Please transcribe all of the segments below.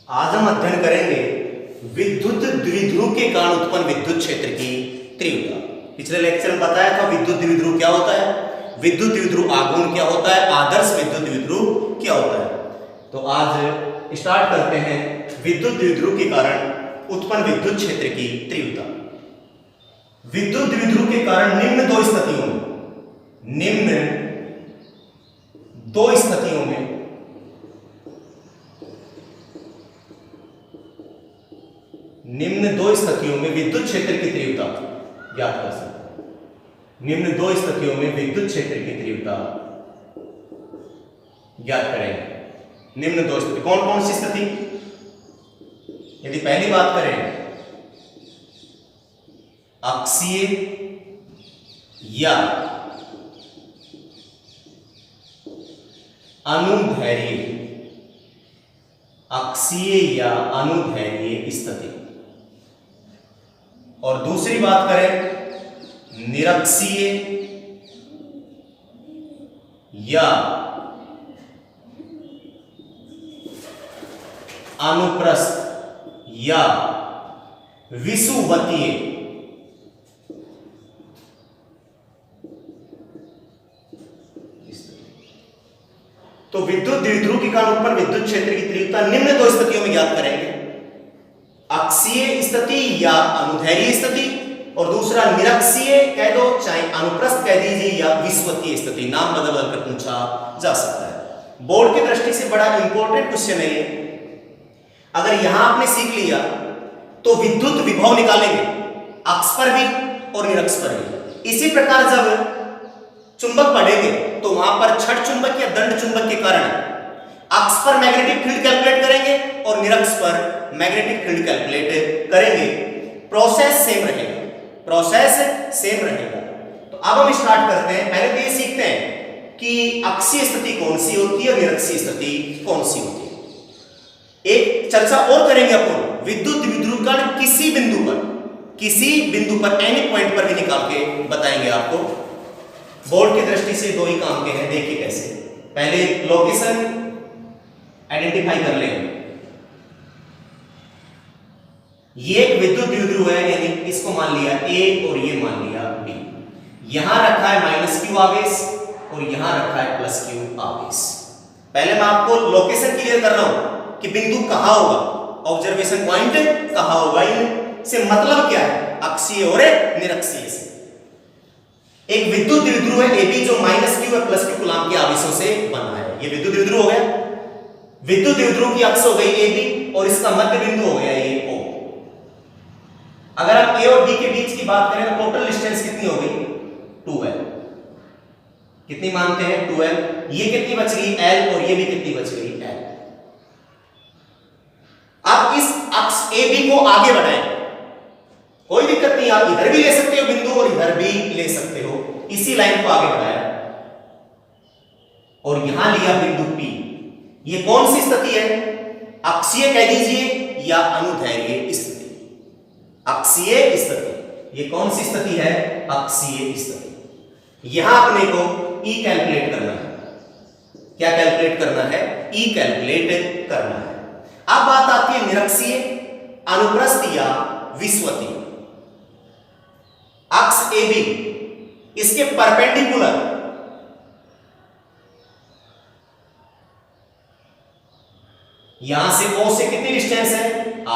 आज हम अध्ययन करेंगे विद्युत द्विध्रुव के कारण उत्पन्न विद्युत क्षेत्र की तीव्रता। पिछले लेक्चर में बताया था विद्युत द्विध्रुव क्या होता है, विद्युत द्विध्रुव आघूर्ण क्या होता है, आदर्श विद्युत द्विध्रुव क्या होता है। तो आज स्टार्ट करते हैं विद्युत द्विध्रुव के कारण उत्पन्न विद्युत क्षेत्र की तीव्रता। विद्युत द्विध्रुव के कारण निम्न दो स्थितियों में विद्युत क्षेत्र की तीव्रता ज्ञात कर सकते हैं। निम्न दो स्थितियों में विद्युत क्षेत्र की तीव्रता ज्ञात करेंगे। निम्न दो स्थिति कौन कौन सी स्थिति? यदि पहली बात करें अक्षीय या अनुदैर्घ्य, अक्षीय या अनुदैर्घ्य स्थिति, और दूसरी बात करें निरक्षीय या अनुप्रस्थ या विषुवतीय तो विद्युत द्विध्रुव के कारण उत्पन्न विद्युत क्षेत्र की तीव्रता निम्न दो स्थितियों में ज्ञात करेंगे, अक्षीय स्थिति या अनुदैर्घ्य स्थिति, और दूसरा निरक्षीय कह दो चाहे अनुप्रस्थ कह दीजिए या विषुवतीय स्थिति, नाम बदल बदल कर पूछा जा सकता है। बोर्ड की दृष्टि से बड़ा इंपॉर्टेंट क्वेश्चन है ये। अगर यहां आपने सीख लिया तो विद्युत विभव निकालेंगे अक्ष पर भी और निरक्ष पर भी। इसी प्रकार जब चुंबक पढ़ेंगे तो वहां पर छठ चुंबक या दंड चुंबक के कारण अक्ष पर मैग्नेटिक फील्ड कैलकुलेट करेंगे और निरक्ष पर मैग्नेटिक फील्ड कैलकुलेट करेंगे। प्रोसेस सेम रहेगा। तो अब हम स्टार्ट करते हैं। पहले तो ये सीखते हैं कि अक्षीय स्थिति कौन सी होती है और निरक्षीय स्थिति कौन सी होती है। एक चर्चा और करेंगे अपन विद्युत द्विध्रुव कण किसी बिंदु पर एनी पॉइंट पर भी निकाल के बताएंगे आपको। बोर्ड की दृष्टि से दो ही काम के हैं, देखिए कैसे। पहले लोकेशन आइडेंटिफाई कर लें। ये एक विद्युत द्विध्रुव है, यानी इसको मान लिया A और ये मान लिया B। यहां रखा है -q आवेश और यहां रखा है +q आवेश। पहले मैं आपको लोकेशन क्लियर कर रहा हूं कि बिंदु कहां होगा, ऑब्जर्वेशन पॉइंट कहां होगा। इनसे मतलब क्या है, अक्षीय और निरक्षीय से। एक विद्युत द्विध्रुव है AB जो -q और +q कूलाम के आवेशों से बना है। ये विद्युत द्विध्रुव हो गया। विद्युत द्विध्रुव की अक्ष हो गई AB और इसका मध्य बिंदु हो गया ये O। अगर आप A और B के बीच की बात करें तो टोटल डिस्टेंस कितनी हो गई? 2l। कितनी मानते हैं? 2l। ये कितनी बच गई? l। और ये भी कितनी बच गई? l। आप इस अक्ष AB को आगे बढ़ाएं, कोई दिक्कत नहीं, आप इधर भी ले सकते हो बिंदु और इधर भी ले सकते हो। इसी लाइन को आगे बढ़ाया और यहां लिया बिंदु P। ये कौन सी स्थिति है? अक्षीय कह दीजिए या अनुदैर्घ्य स्थिति। अक्षीय स्थिति। ये कौन सी स्थिति है? अक्षीय स्थिति। यहां अपने को E कैलकुलेट करना है। क्या कैलकुलेट करना है? E कैलकुलेट करना है। अब बात आती है निरक्षीय, अनुप्रस्थ या विषुवतीय। अक्ष AB इसके परपेंडिकुलर यहां से O से कितनी डिस्टेंस है?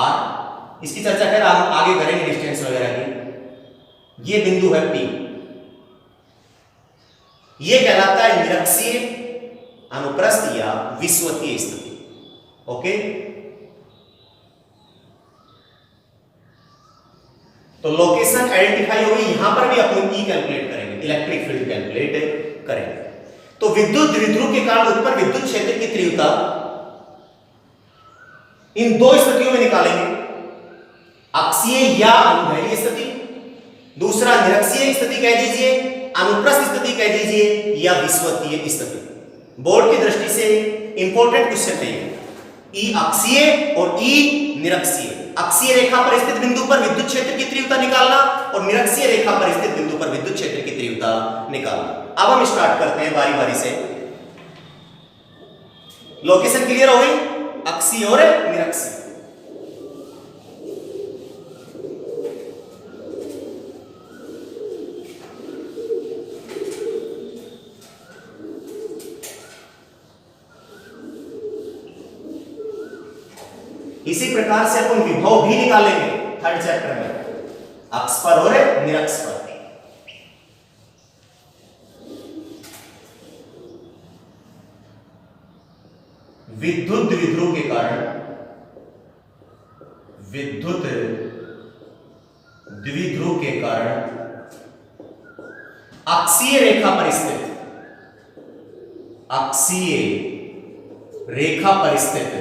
R। इसकी चर्चा फिर आगे करेंगे डिस्टेंस वगैरह की। ये बिंदु है P। ये कहलाता है निरक्षीय, अनुप्रस्थ या विषुवतीय स्थिति। ओके, तो लोकेशन आइडेंटिफाई होगी। यहां पर भी अपन E कैलकुलेट करेंगे, इलेक्ट्रिक फील्ड कैलकुलेट करेंगे। तो विद्युत द्विध्रुव के कारण उत्पन्न विद्युत क्षेत्र की तीव्रता इन दो स्थितियों में निकालेंगे, अक्षीय या अनुदैर्घ्य स्थिति, दूसरा निरक्षीय स्थिति कह दीजिए, अनुप्रस्थ स्थिति कह दीजिए या विषुवतीय स्थिति। बोर्ड की दृष्टि से इंपॉर्टेंट क्वेश्चन है E अक्षीय और E निरक्षीय। अक्षीय रेखा पर स्थित बिंदु पर विद्युत क्षेत्र की तीव्रता निकालना और निरक्षीय रेखा पर स्थित बिंदु पर विद्युत क्षेत्र की तीव्रता निकालना। अब हम स्टार्ट करते हैं बारी बारी से। लोकेशन क्लियर हो गई, अक्षीय और निरक्षीय। इसी प्रकार से अपन विभव भी निकालेंगे थर्ड चैप्टर में, अक्ष पर और निरक्ष पर। विद्युत द्विध्रुव के कारण, विद्युत द्विध्रुव के कारण अक्षीय रेखा पर स्थित, अक्षीय रेखा पर स्थित,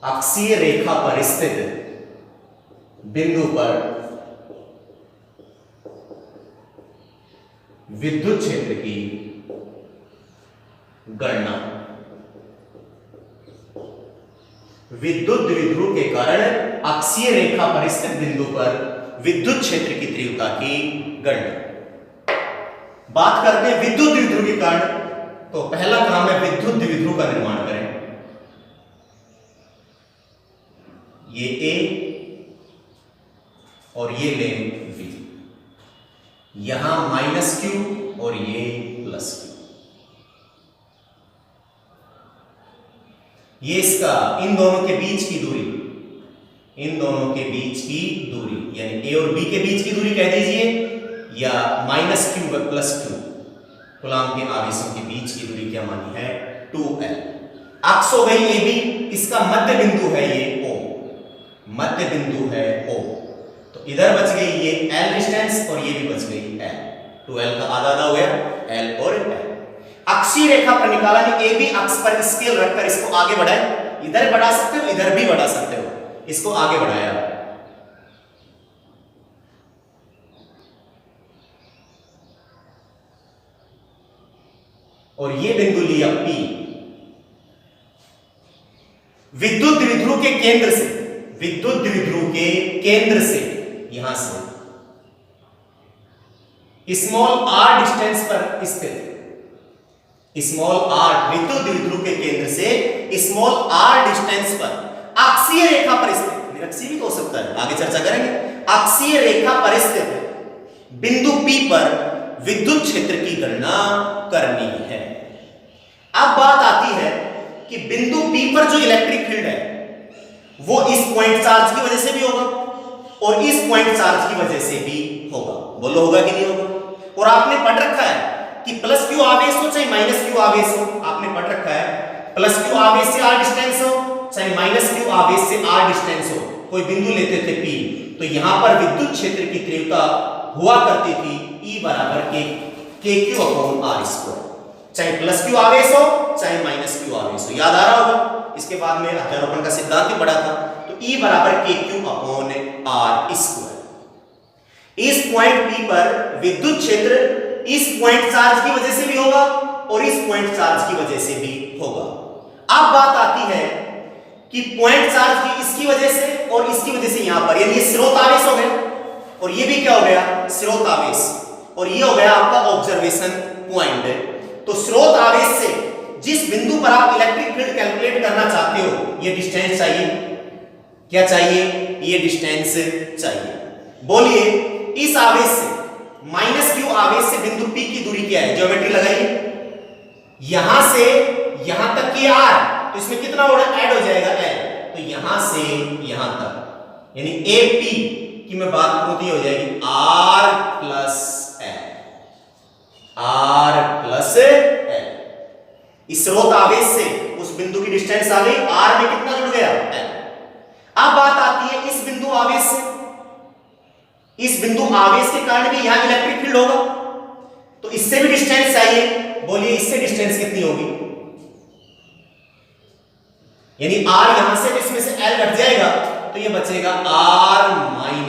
अक्षीय रेखा पर स्थित बिंदु पर विद्युत क्षेत्र की गणना। विद्युत द्विध्रुव के कारण अक्षीय रेखा पर स्थित बिंदु पर विद्युत क्षेत्र की तीव्रता की गणना। बात करते हैं विद्युत द्विध्रुव के कारण, तो पहला काम है विद्युत द्विध्रुव का निर्माण करें। ये ए और ये ले V, यहां -q और ये +q। ये इसका इन दोनों के बीच की दूरी, इन दोनों के बीच की दूरी यानी A और B के बीच की दूरी कह दीजिए, या -q व +q कूलाम के आवेशों के बीच की दूरी क्या मानी है 2L। अक्ष हो गई AB, इसका मध्य बिंदु है ये O, मध्य बिंदु है O, तो इधर बच गई ये L डिस्टेंस और ये भी बच गई L, 2L का आधा आधा हो गया L और L। अक्षीय रेखा पर निकाला नहीं, AB अक्ष पर स्केल रखकर इसको आगे बढ़ाए, इधर बढ़ा सकते हो इधर भी बढ़ा सकते हो, इसको आगे बढ़ाया। और ये बिंदु लिया P। विद्युत द्विध्रुव के केंद्र से, विद्युत द्विध्रुव के केंद्र से यहां से स्मॉल r डिस्टेंस पर स्थित, स्मॉल r विद्युत द्विध्रुव के केंद्र से स्मॉल r डिस्टेंस पर अक्षीय रेखा पर स्थित, निरक्षीय भी हो सकता है, आगे चर्चा करेंगे। अक्षीय रेखा पर स्थित बिंदु P पर विद्युत क्षेत्र की गणना करनी है। अब बात आती है कि बिंदु P पर जो इलेक्ट्रिक फील्ड है वो इस पॉइंट चार्ज की वजह से भी होगा और इस पॉइंट चार्ज की वजह से भी होगा। बोलो होगा कि नहीं होगा? और आपने पढ़ रखा है कि +q आवेश हो चाहे -q आवेश हो, आपने पढ़ रखा है +q आवेश से r डिस्टेंस हो चाहे -q आवेश से r डिस्टेंस हो, कोई बिंदु लेते थे P, तो यहां पर विद्युत क्षेत्र की तीव्रता हुआ करती थी E बराबर kq/r², चाहे +q आवेश हो चाहे -q आवेश हो। याद आ रहा होगा, इसके बाद में अध्यारोपण का सिद्धांत ही पढ़ा था, तो E बराबर kq/r²। इस पॉइंट P पर विद्युत क्षेत्र इस पॉइंट चार्ज की वजह से भी होगा और इस पॉइंट चार्ज की वजह से भी होगा। अब बात आती है कि पॉइंट चार्ज की इसकी वजह से और इसकी वजह से यहां पर, यानी ये स्रोत आवेश हो गया और ये भी क्या हो गया स्रोत आवेश, और ये हो गया आपका ऑब्जर्वेशन पॉइंट। तो स्रोत आवेश से जिस बिंदु पर आप इलेक्ट्रिक फील्ड कैलकुलेट करना चाहते हो, ये डिस्टेंस चाहिए, क्या चाहिए, ये डिस्टेंस चाहिए। बोलिए इस आवेश से -q आवेश से बिंदु P की दूरी क्या है, ज्योमेट्री लगाइए, यहां से यहां तक की r, तो इसमें कितना ऐड हो जाएगा L, तो यहां से यहां तक यानी AP की मैं बात करूं तो ये हो जाएगी r + L, r + L। इस स्रोत आवेश से उस बिंदु की डिस्टेंस आ गई, r में कितना जुड़ गया L। अब बात आती है इस बिंदु आवेश से, इस बिंदु आवेश के कारण भी यहां इलेक्ट्रिक फील्ड होगा, तो इससे भी डिस्टेंस चाहिए। बोलिए इससे डिस्टेंस कितनी होगी, यानी r यहां से इसमें से L घट जाएगा तो ये बचेगा r - L,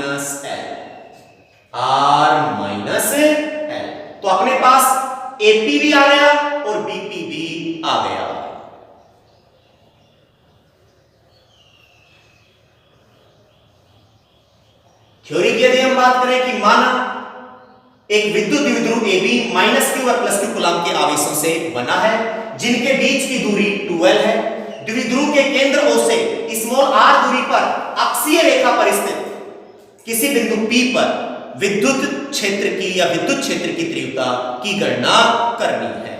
r - L। तो अपने पास AP भी आ गया और BP भी आ गया। थ्योरी की यदि हम बात करें कि माना एक विद्युत द्विध्रुव AB -q और +q कूलाम के आवेशों से बना है, जिनके बीच की दूरी 2L है। द्विध्रुव के केंद्र O से स्मॉल r दूरी पर अक्षीय रेखा पर स्थित किसी बिंदु P पर विद्युत क्षेत्र की या विद्युत क्षेत्र की तीव्रता की गणना करनी है।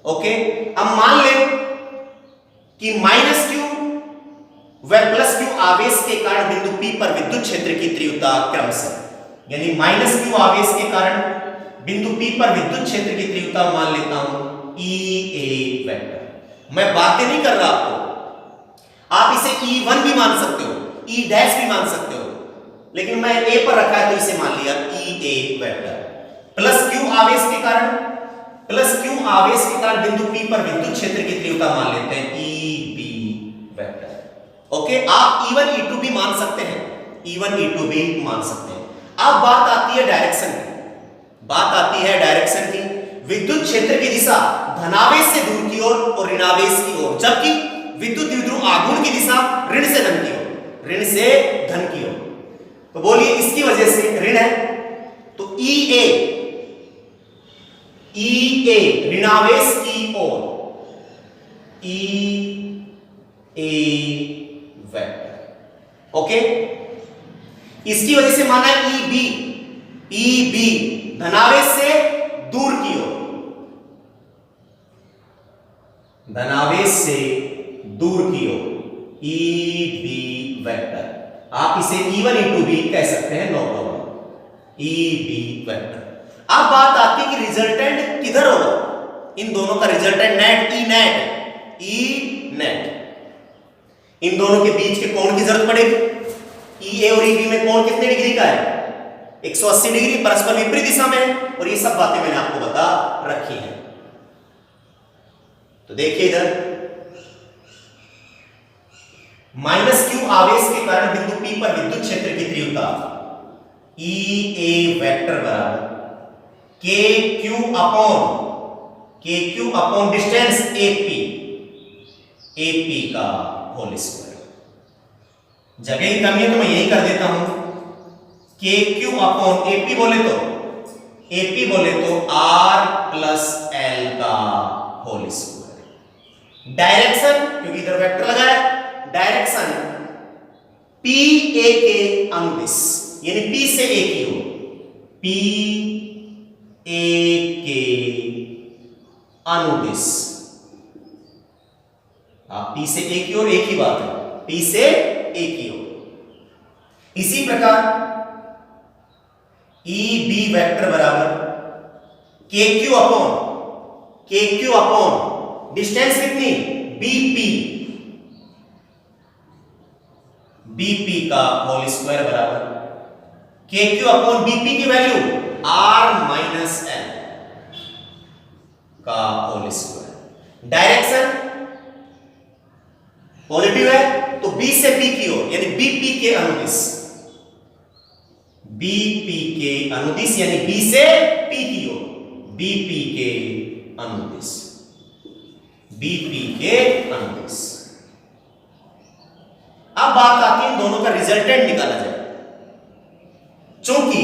ओके, अब मान लें कि -q वह प्लस क्यू आवेश के कारण बिंदु P पर विद्युत क्षेत्र की तीव्रता क्रमशः, यानी माइनस क्यू आवेश के कारण बिंदु P पर विद्युत क्षेत्र की तीव्रता मान लेता हूं EA वेक्टर। मैं बातें नहीं कर रहा आपको, आप इसे E1 भी मान सकते हो, E डैश भी मान सकते हो, लेकिन मैं A पर रखा है तो इसे मान लिया EA वेक्टर। प्लस क्यू आवेश के कारण बिंदु P पर विद्युत क्षेत्र की तीव्रता मान लेते हैं EB वेक्टर। ओके, आप E1 E2 भी मान सकते हैं, E1 E2 भी मान सकते हैं। अब बात आती है डायरेक्शन की, विद्युत क्षेत्र की दिशा धनावेश से दूर की ओर और ऋणावेश की ओर, जबकि विद्युत द्विध्रुव आघूर्ण की दिशा ऋण से धन की ओर। तो बोलिए इसकी वजह से ऋण है, तो EA ऋणावेश की ओर, EA वेक्टर। ओके, इसकी वजह से माना EB धनावेश से दूर की ओर, EB वेक्टर। आप इसे E1 E2 भी कह सकते हैं, नो प्रॉब्लम, EB वेक्टर। अब बात आती है कि रिजल्टेंट किधर होगा, इन दोनों का रिजल्टेंट नेट E नेट। इन दोनों के बीच के कोण की जरूरत पड़ेगी। EA और EB में कोण कितने डिग्री का है, 180 डिग्री, परस्पर विपरीत दिशा में है, और ये सब बातें मैंने आपको बता रखी हैं। तो देखिए इधर माइनस क्यू आवेश के कारण बिंदु P पर विद्युत क्षेत्र की तीव्रता EA वेक्टर बराबर KQ अपॉन डिस्टेंस AP का होल स्क्वायर। जगह की कमी है तो मैं यही कर देता हूं, KQ अपॉन AP बोले तो R प्लस L का होल स्क्वायर। डायरेक्शन, क्योंकि इधर वेक्टर लगा है, डायरेक्शन PA के अनुदिश, यानी P से A की ओर, PA के अनुदिश। P से A की ओर एक ही बात है, P से A की ओर। इसी प्रकार EB वेक्टर बराबर KQ अपॉन डिस्टेंस कितनी, BP का होल स्क्वायर बराबर KQ अपॉन BP की वैल्यू R माइनस L का होल स्क्वायर। डायरेक्शन पॉजिटिव है तो B से P की ओर, यानी BP के अनुदिश, यानी B से P की ओर, BP के अनुदिश। अब बात आती है इन दोनों का रिजल्टेंट निकाला जाए। चूंकि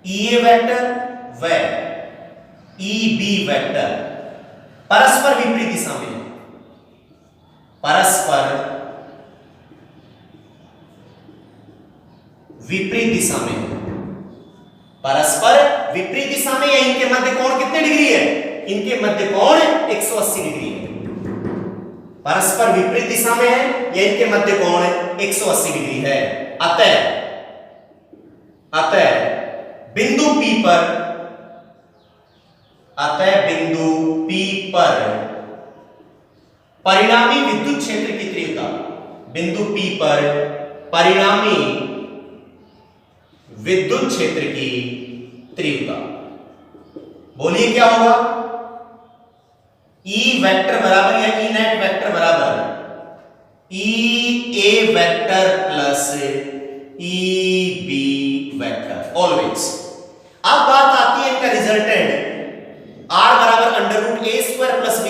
EA वेक्टर व EB वेक्टर परस्पर विपरीत दिशा में है, परस्पर विपरीत दिशा में, या इनके मध्य कोण कितने डिग्री है, इनके मध्य कोण 180 डिग्री है। परस्पर विपरीत दिशा में है या इनके मध्य कोण 180 डिग्री है। अतः बिंदु P पर परिणामी विद्युत क्षेत्र की तीव्रता, बोलिए क्या होगा, E वेक्टर बराबर या E नेट वेक्टर बराबर EA vector plus EB vector always. अब बात आती है इनका रिजल्टेंट R बराबर √a² plus b²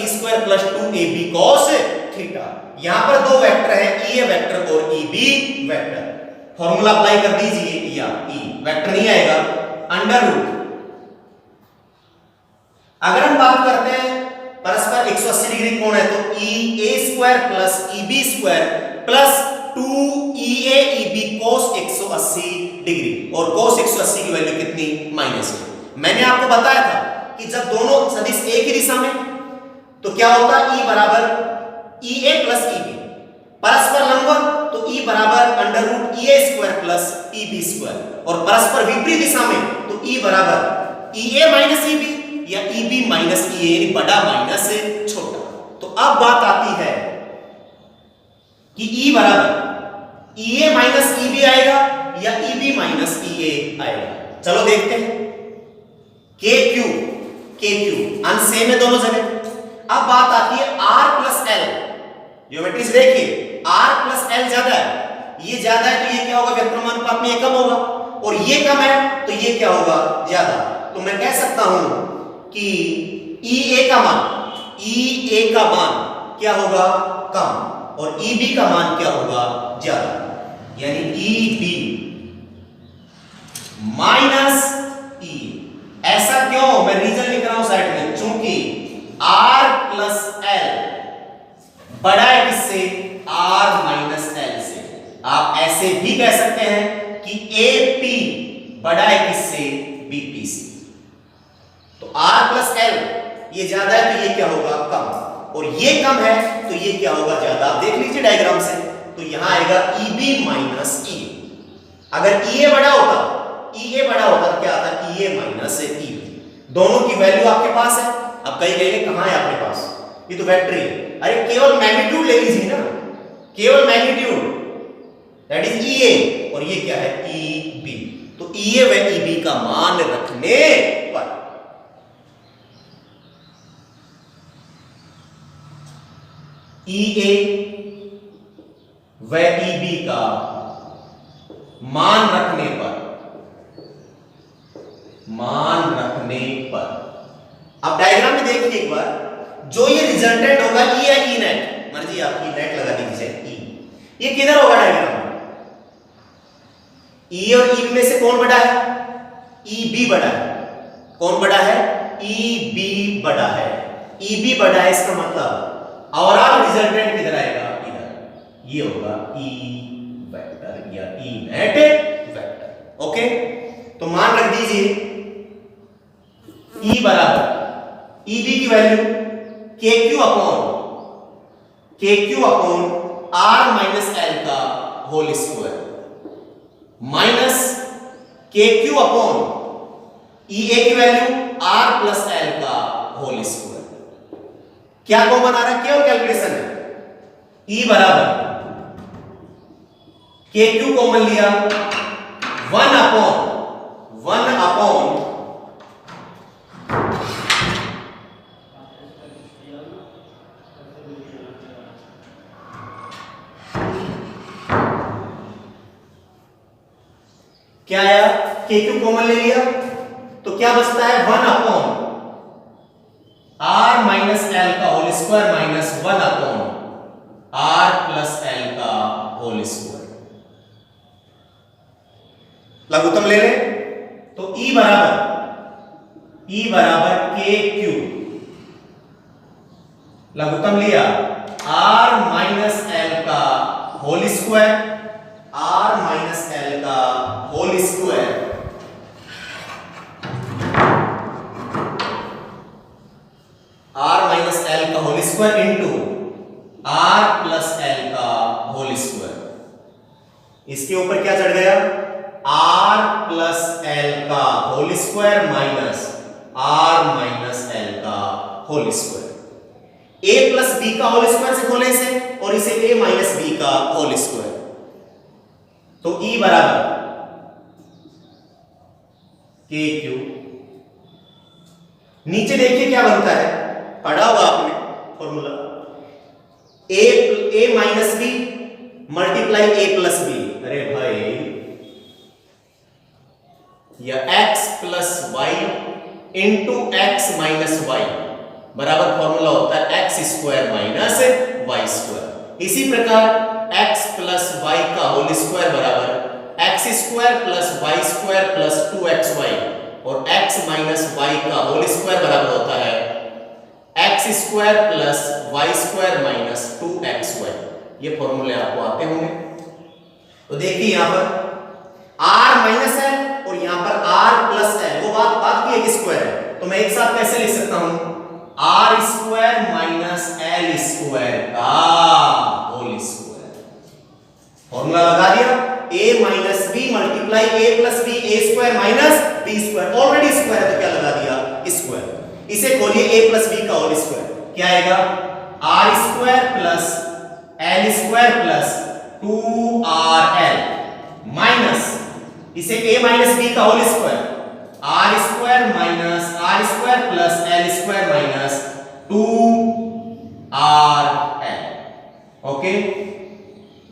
plus 2ab cos theta. यहां पर दो वेक्टर है, EA वेक्टर और EB वेक्टर। फॉर्मूला अप्लाई कर दीजिए, या E वेक्टर नहीं आएगा, √ अगर हम बात करते हैं परस्पर 180 डिग्री कोण है तो EA² plus EB² plus 2EA/EB cos 180 degree, और cos 180 की वैल्यू कितनी, -1। मैंने आपको बताया था कि जब दोनों सदिश एक ही दिशा में तो क्या होता है, E बराबर ई ए प्लस ई बी, परस्पर लंबवत तो E बराबर under root E A square plus E B square, और परस्पर विपरीत दिशा में तो E बराबर ई ए माइनस ई बी या ई बी माइनस ई ए, बड़ा माइनस छोटा। तो अब बात आती है कि E बराबर ई ए माइनस ई बी आएगा या ई बी माइनस ई ए आएगा। चलो देखते हैं। के क्यू अंश सेम है दोनों जगह। अब बात आती है R प्लस एल, ज्योमेट्री से देखिए R प्लस एल ज्यादा है, ये ज्यादा है तो ये क्या होगा, व्युत्क्रम अनुपात में ये कम होगा, और ये कम है तो ये क्या होगा, ज्यादा। तो मैं कह सकता हूं कि ई ए का मान क्या होगा, कम, और ई बी का मान क्या होगा, ज्यादा। यानी ई बी माइनस ई। ऐसा क्यों, मैं रीजन लिख रहा हूं साइड में, चूंकि R प्लस एल बड़ा है किससे, R माइनस एल से। आप ऐसे भी कह सकते हैं कि AP बड़ा है किससे, BP से। तो R प्लस एल ये ज्यादा है तो ये क्या होगा, कम, और ये कम है तो ये क्या होगा, ज्यादा। आप देख लीजिए डायग्राम से, तो यहां आएगा EB माइनस E। अगर EA बड़ा होता तो क्या आता, EA माइनस EB। दोनों की वैल्यू आपके पास है। अब कहीं कहेंगे कहां है आपके पास, ये तो वेक्टर है। अरे केवल मैग्नीट्यूड ले लीजिए ना, केवल मैग्नीट्यूड, दैट इज EA, और ये क्या है, EB। तो EA व EB का मान रखने पर EA व EB का मान रखने पर अब डायग्राम में देखिए एक बार, जो ये रिजल्टेंट होगा E या E नेट, मर्जी आपकी, नेट लगा दीजिए E, ये किधर होगा डायग्राम में, E और E में से कौन बड़ा है, EB बड़ा है। कौन बड़ा है, EB बड़ा है। EB बड़ा है, इसका मतलब ओवरऑल रिजल्टेंट किधर आएगा, इधर, ये होगा E वेक्टर या E नेट वेक्टर। ओके, तो मान रख दीजिए E बराबर EB की value KQ upon R minus L का whole square minus KQ upon EA की वैल्यू R प्लस L का होल स्क्वायर। क्या कॉमन आ रहा है, केवल कैलकुलेशन है। E बराबर KQ कॉमन लिया, 1 अपॉन क्या आया, KQ कॉमन ले लिया तो क्या बचता है, 1 अपॉन R माइनस L का whole square minus 1 upon R plus L का होल स्क्वायर। लघुत्तम ले लें तो E बराबर KQ, लघुत्तम लिया R माइनस L का whole square, R minus L का whole square into R plus L का होल स्क्वायर। इसके ऊपर क्या चढ़ गया, R प्लस L का whole square minus R minus L का whole square. A plus B का होल स्क्वायर से खोले इसे, और इसे A माइनस B का होल स्क्वायर। तो E बराबर KQ, नीचे देखिए क्या बनता है, पढ़ा होगा आपने formula, A minus B multiply A plus B। अरे भाई, या x plus y into x minus y बराबर फॉर्मूला होता है x square minus y square. इसी प्रकार x प्लस वाई का होल स्क्वायर बराबर x square plus y square plus 2xy, और x माइनस वाई का होल स्क्वायर बराबर होता है x square plus y square minus 2xy। ये फॉर्मूले आपको आते होंगे। तो देखिए यहां पर r माइनस है और यहां पर r प्लस है, वो बात की एक स्क्वायर है, तो मैं एक साथ कैसे लिख सकता हूं, r square minus l square का फॉर्मूला लगा दिया, a minus B multiply a plus B, A square minus B square, already square है तो क्या लगा दिया, स्क्वायर। इसे खोलिए a प्लस बी का होल स्क्वायर, क्या आएगा, R square plus L square plus 2rl minus इसे a माइनस बी का whole square, R square minus are square plus L square minus 2rl। Okay,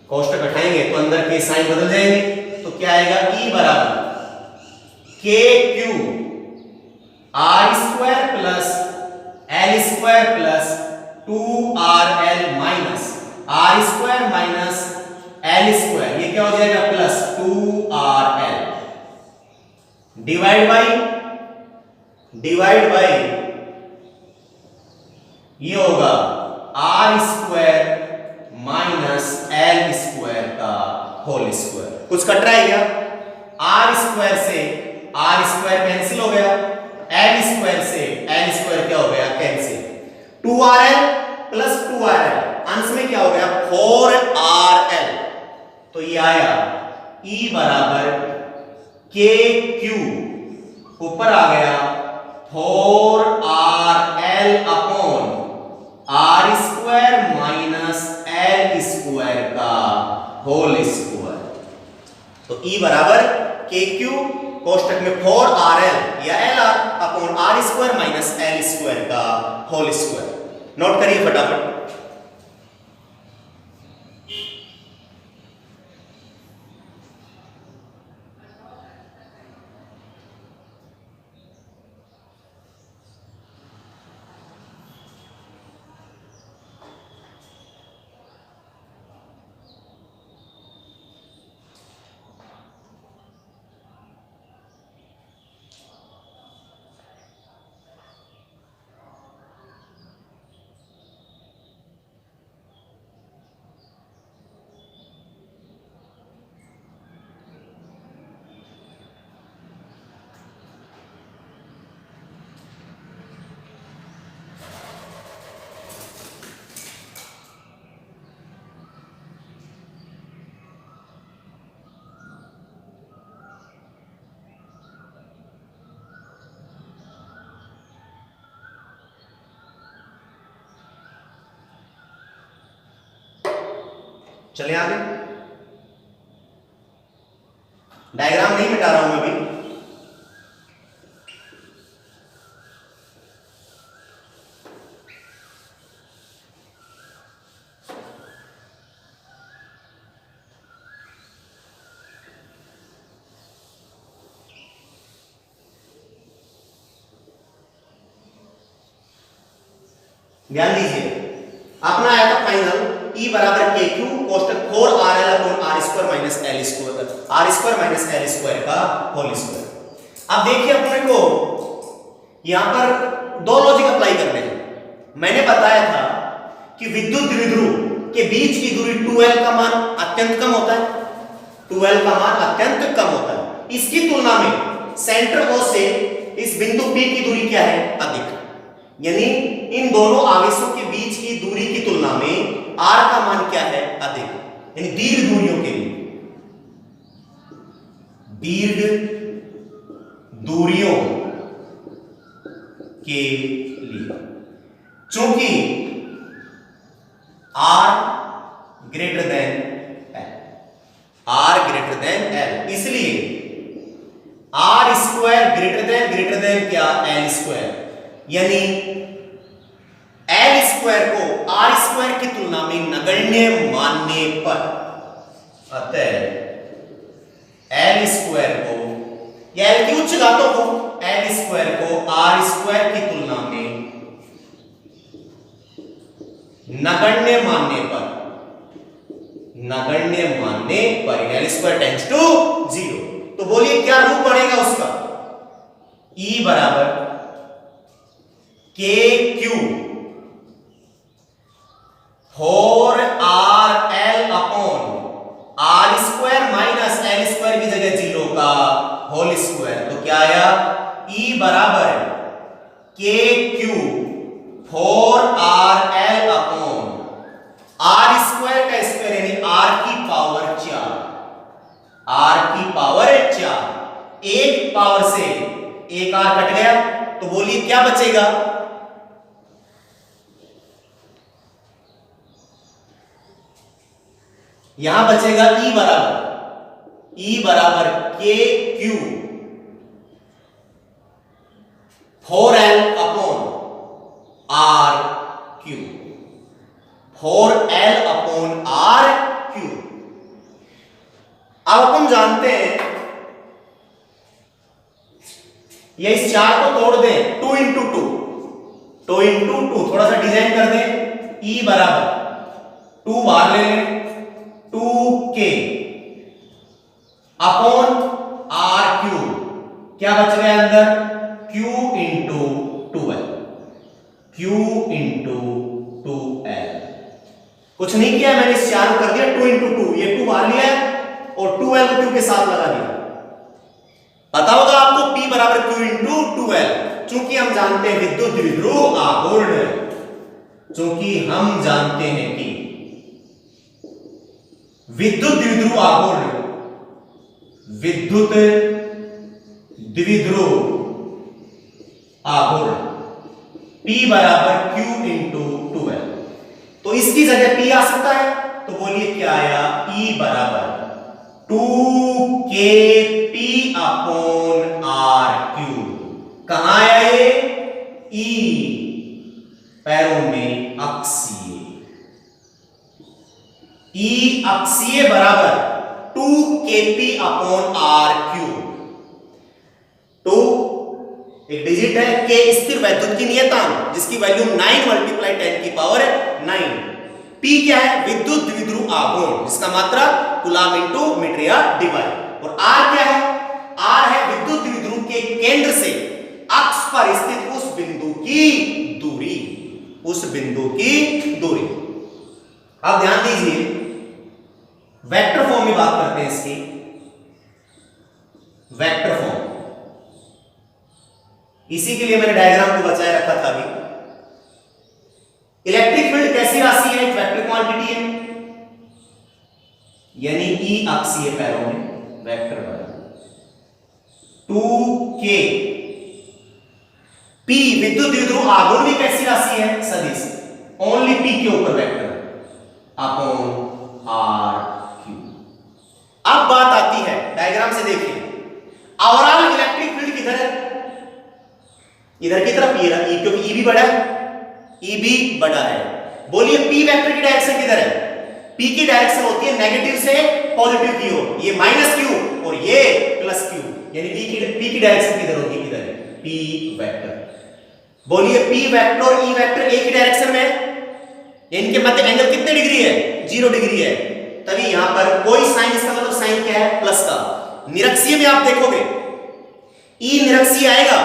कोष्टक हटाएंगे तो अंदर के साइन बदल जाएंगे, तो क्या आएगा, E बराबर के q r square plus L square plus 2rl minus are square minus L square, ये क्या हो जाएगा, प्लस 2rl डिवाइड बाई ये होगा r square minus L square का होल स्क्वायर। कुछ कट रहा है क्या, आर स्क्वायर से आर स्क्वायर कैंसिल हो गया, एल स्क्वायर से एल स्क्वायर क्या हो गया, कैंसिल, 2rl प्लस 2rl अंश में क्या हो गया, 4rl, तो ये आया E बराबर के क्यू ऊपर आ गया 4rl upon are square minus L square का होल स्क्वायर। तो E बराबर के क्यू कोष्टक में 4rl या l upon are square minus L square का होल स्क्वायर। नोट करिए फटाफट, चलिए आगे, डायग्राम नहीं मिटा रहा हूं मैं अभी, ध्यान दीजिए, अपना आया था फाइनल E बराबर के क्यू कोष्टक 4rl upon are square minus L square, R square minus L square का होल स्क्वायर। अब देखिए अपने को यहां पर दो लॉजिक अप्लाई करने हैं। मैंने बताया था कि विद्युत द्विध्रुव के बीच की दूरी 2l का मान अत्यंत कम होता है, 2l का मान अत्यंत कम होता है, इसकी तुलना में सेंटर O से इस बिंदु P की दूरी क्या है, अधिक, यानी इन दोनों आवेशों के बीच की दूरी की तुलना में r का मान क्या है, अधिक, यानी दीर्घ दूरियों के लिए, दीर्घ दूरियों के लिए चूंकि r ग्रेटर देन l, इसलिए r स्क्वायर ग्रेटर देन क्या, l स्क्वायर, यानी एल स्क्वायर को आर स्क्वायर की तुलना में नगण्य मानने पर, अतः एल स्क्वायर को या एल की उच्च घातों को, एल स्क्वायर को आर स्क्वायर की तुलना में नगण्य मानने पर एल स्क्वायर टेंड्स टू 0, तो बोलिए क्या रूप बनेगा उसका, E बराबर के q 4rl upon are square minus L square की जगह 0 का होल स्क्वायर, तो क्या आया, E बराबर के q 4rl upon are square का स्क्वायर यानी r की पावर 4, एक आर कट गया, तो बोलिए क्या बचेगा? यहां बचेगा E बराबर के q 4L upon r q, 4L upon r q. अब अपन जानते हैं, ये इस चार को तोड़ दें, 2 इंटू 2, थोड़ा सा डिजाइन कर दें। E बराबर 2 बार ले लें, 2K अपॉन आर क्यू, क्या बच गया अंदर? Q into 2L, Q into 2L। कुछ नहीं किया मैंने, इस चार को कर दिया 2 इंटू 2, ये 2 बाहर लिया और 2L को Q के साथ लगा दिया। पता होगा आपको P बराबर Q इंटू 2L। चूंकि हम जानते हैं विद्युत द्विध्रुव आघूर्ण, चूंकि हम जानते हैं कि विद्युत द्विध्रुव आघूर्ण, विद्युत द्विध्रुव आघूर्ण P बराबर Q इंटू 2L, तो इसकी जगह P आ सकता है, तो बोलिए क्या आया? E बराबर 2KP अपॉन आर क्यू। कहां आया ये? E पैरों में अक्षीय, E अक्षीय बराबर 2KP अपॉन आर क्यू। 2 एक डिजिट है, K स्थिर वैद्युत की नियतांक जिसकी वैल्यू 9 मल्टीप्लाई 10 की पावर 9। P क्या है? विद्युत द्विध्रुव आघूर्ण जिसका मात्रा कूलम इंटू मीटर या डिवाइड। और R क्या है? R है विद्युत द्विध्रुव के केंद्र से अक्ष पर स्थित उस बिंदु की दूरी, उस बिंदु की दूरी। अब ध्यान दीजिए, वेक्टर फॉर्म में बात करते हैं इसकी। वेक्टर फॉर्म, इसी के लिए मैंने डायग्राम को बचाए रखा था अभी। इलेक्ट्रिक फील्ड कैसी राशि है? एक वेक्टर क्वांटिटी है, यानी E अक्षीय पैरों में वेक्टर बना 2K। P विद्युत द्विध्रुव आघूर्ण भी कैसी राशि है? सदिश, ओनली P के ऊपर वेक्टर अपॉन आर क्यू। अब बात आती है, डायग्राम से देखिए, ओवरऑल इलेक्ट्रिक फील्ड किधर है? इधर की तरफ, ये क्योंकि E भी बड़ा है, E भी बड़ा है। बोलिए P वेक्टर की डायरेक्शन किधर है? P की डायरेक्शन होती है नेगेटिव से पॉजिटिव की ओर, ये माइनस Q और ये प्लस Q, यानी P की डायरेक्शन किधर होगी? किधर है? P vector. बोलिए P वेक्टर और E वेक्टर एक ही डायरेक्शन में है, इनके मध्य एंगल कितने डिग्री है? 0 डिग्री है, तभी यहां पर कोई साइन, इसका मतलब साइन क्या है? प्लस का। निरक्षीय में आप देखोगे E निरक्षीय आएगा,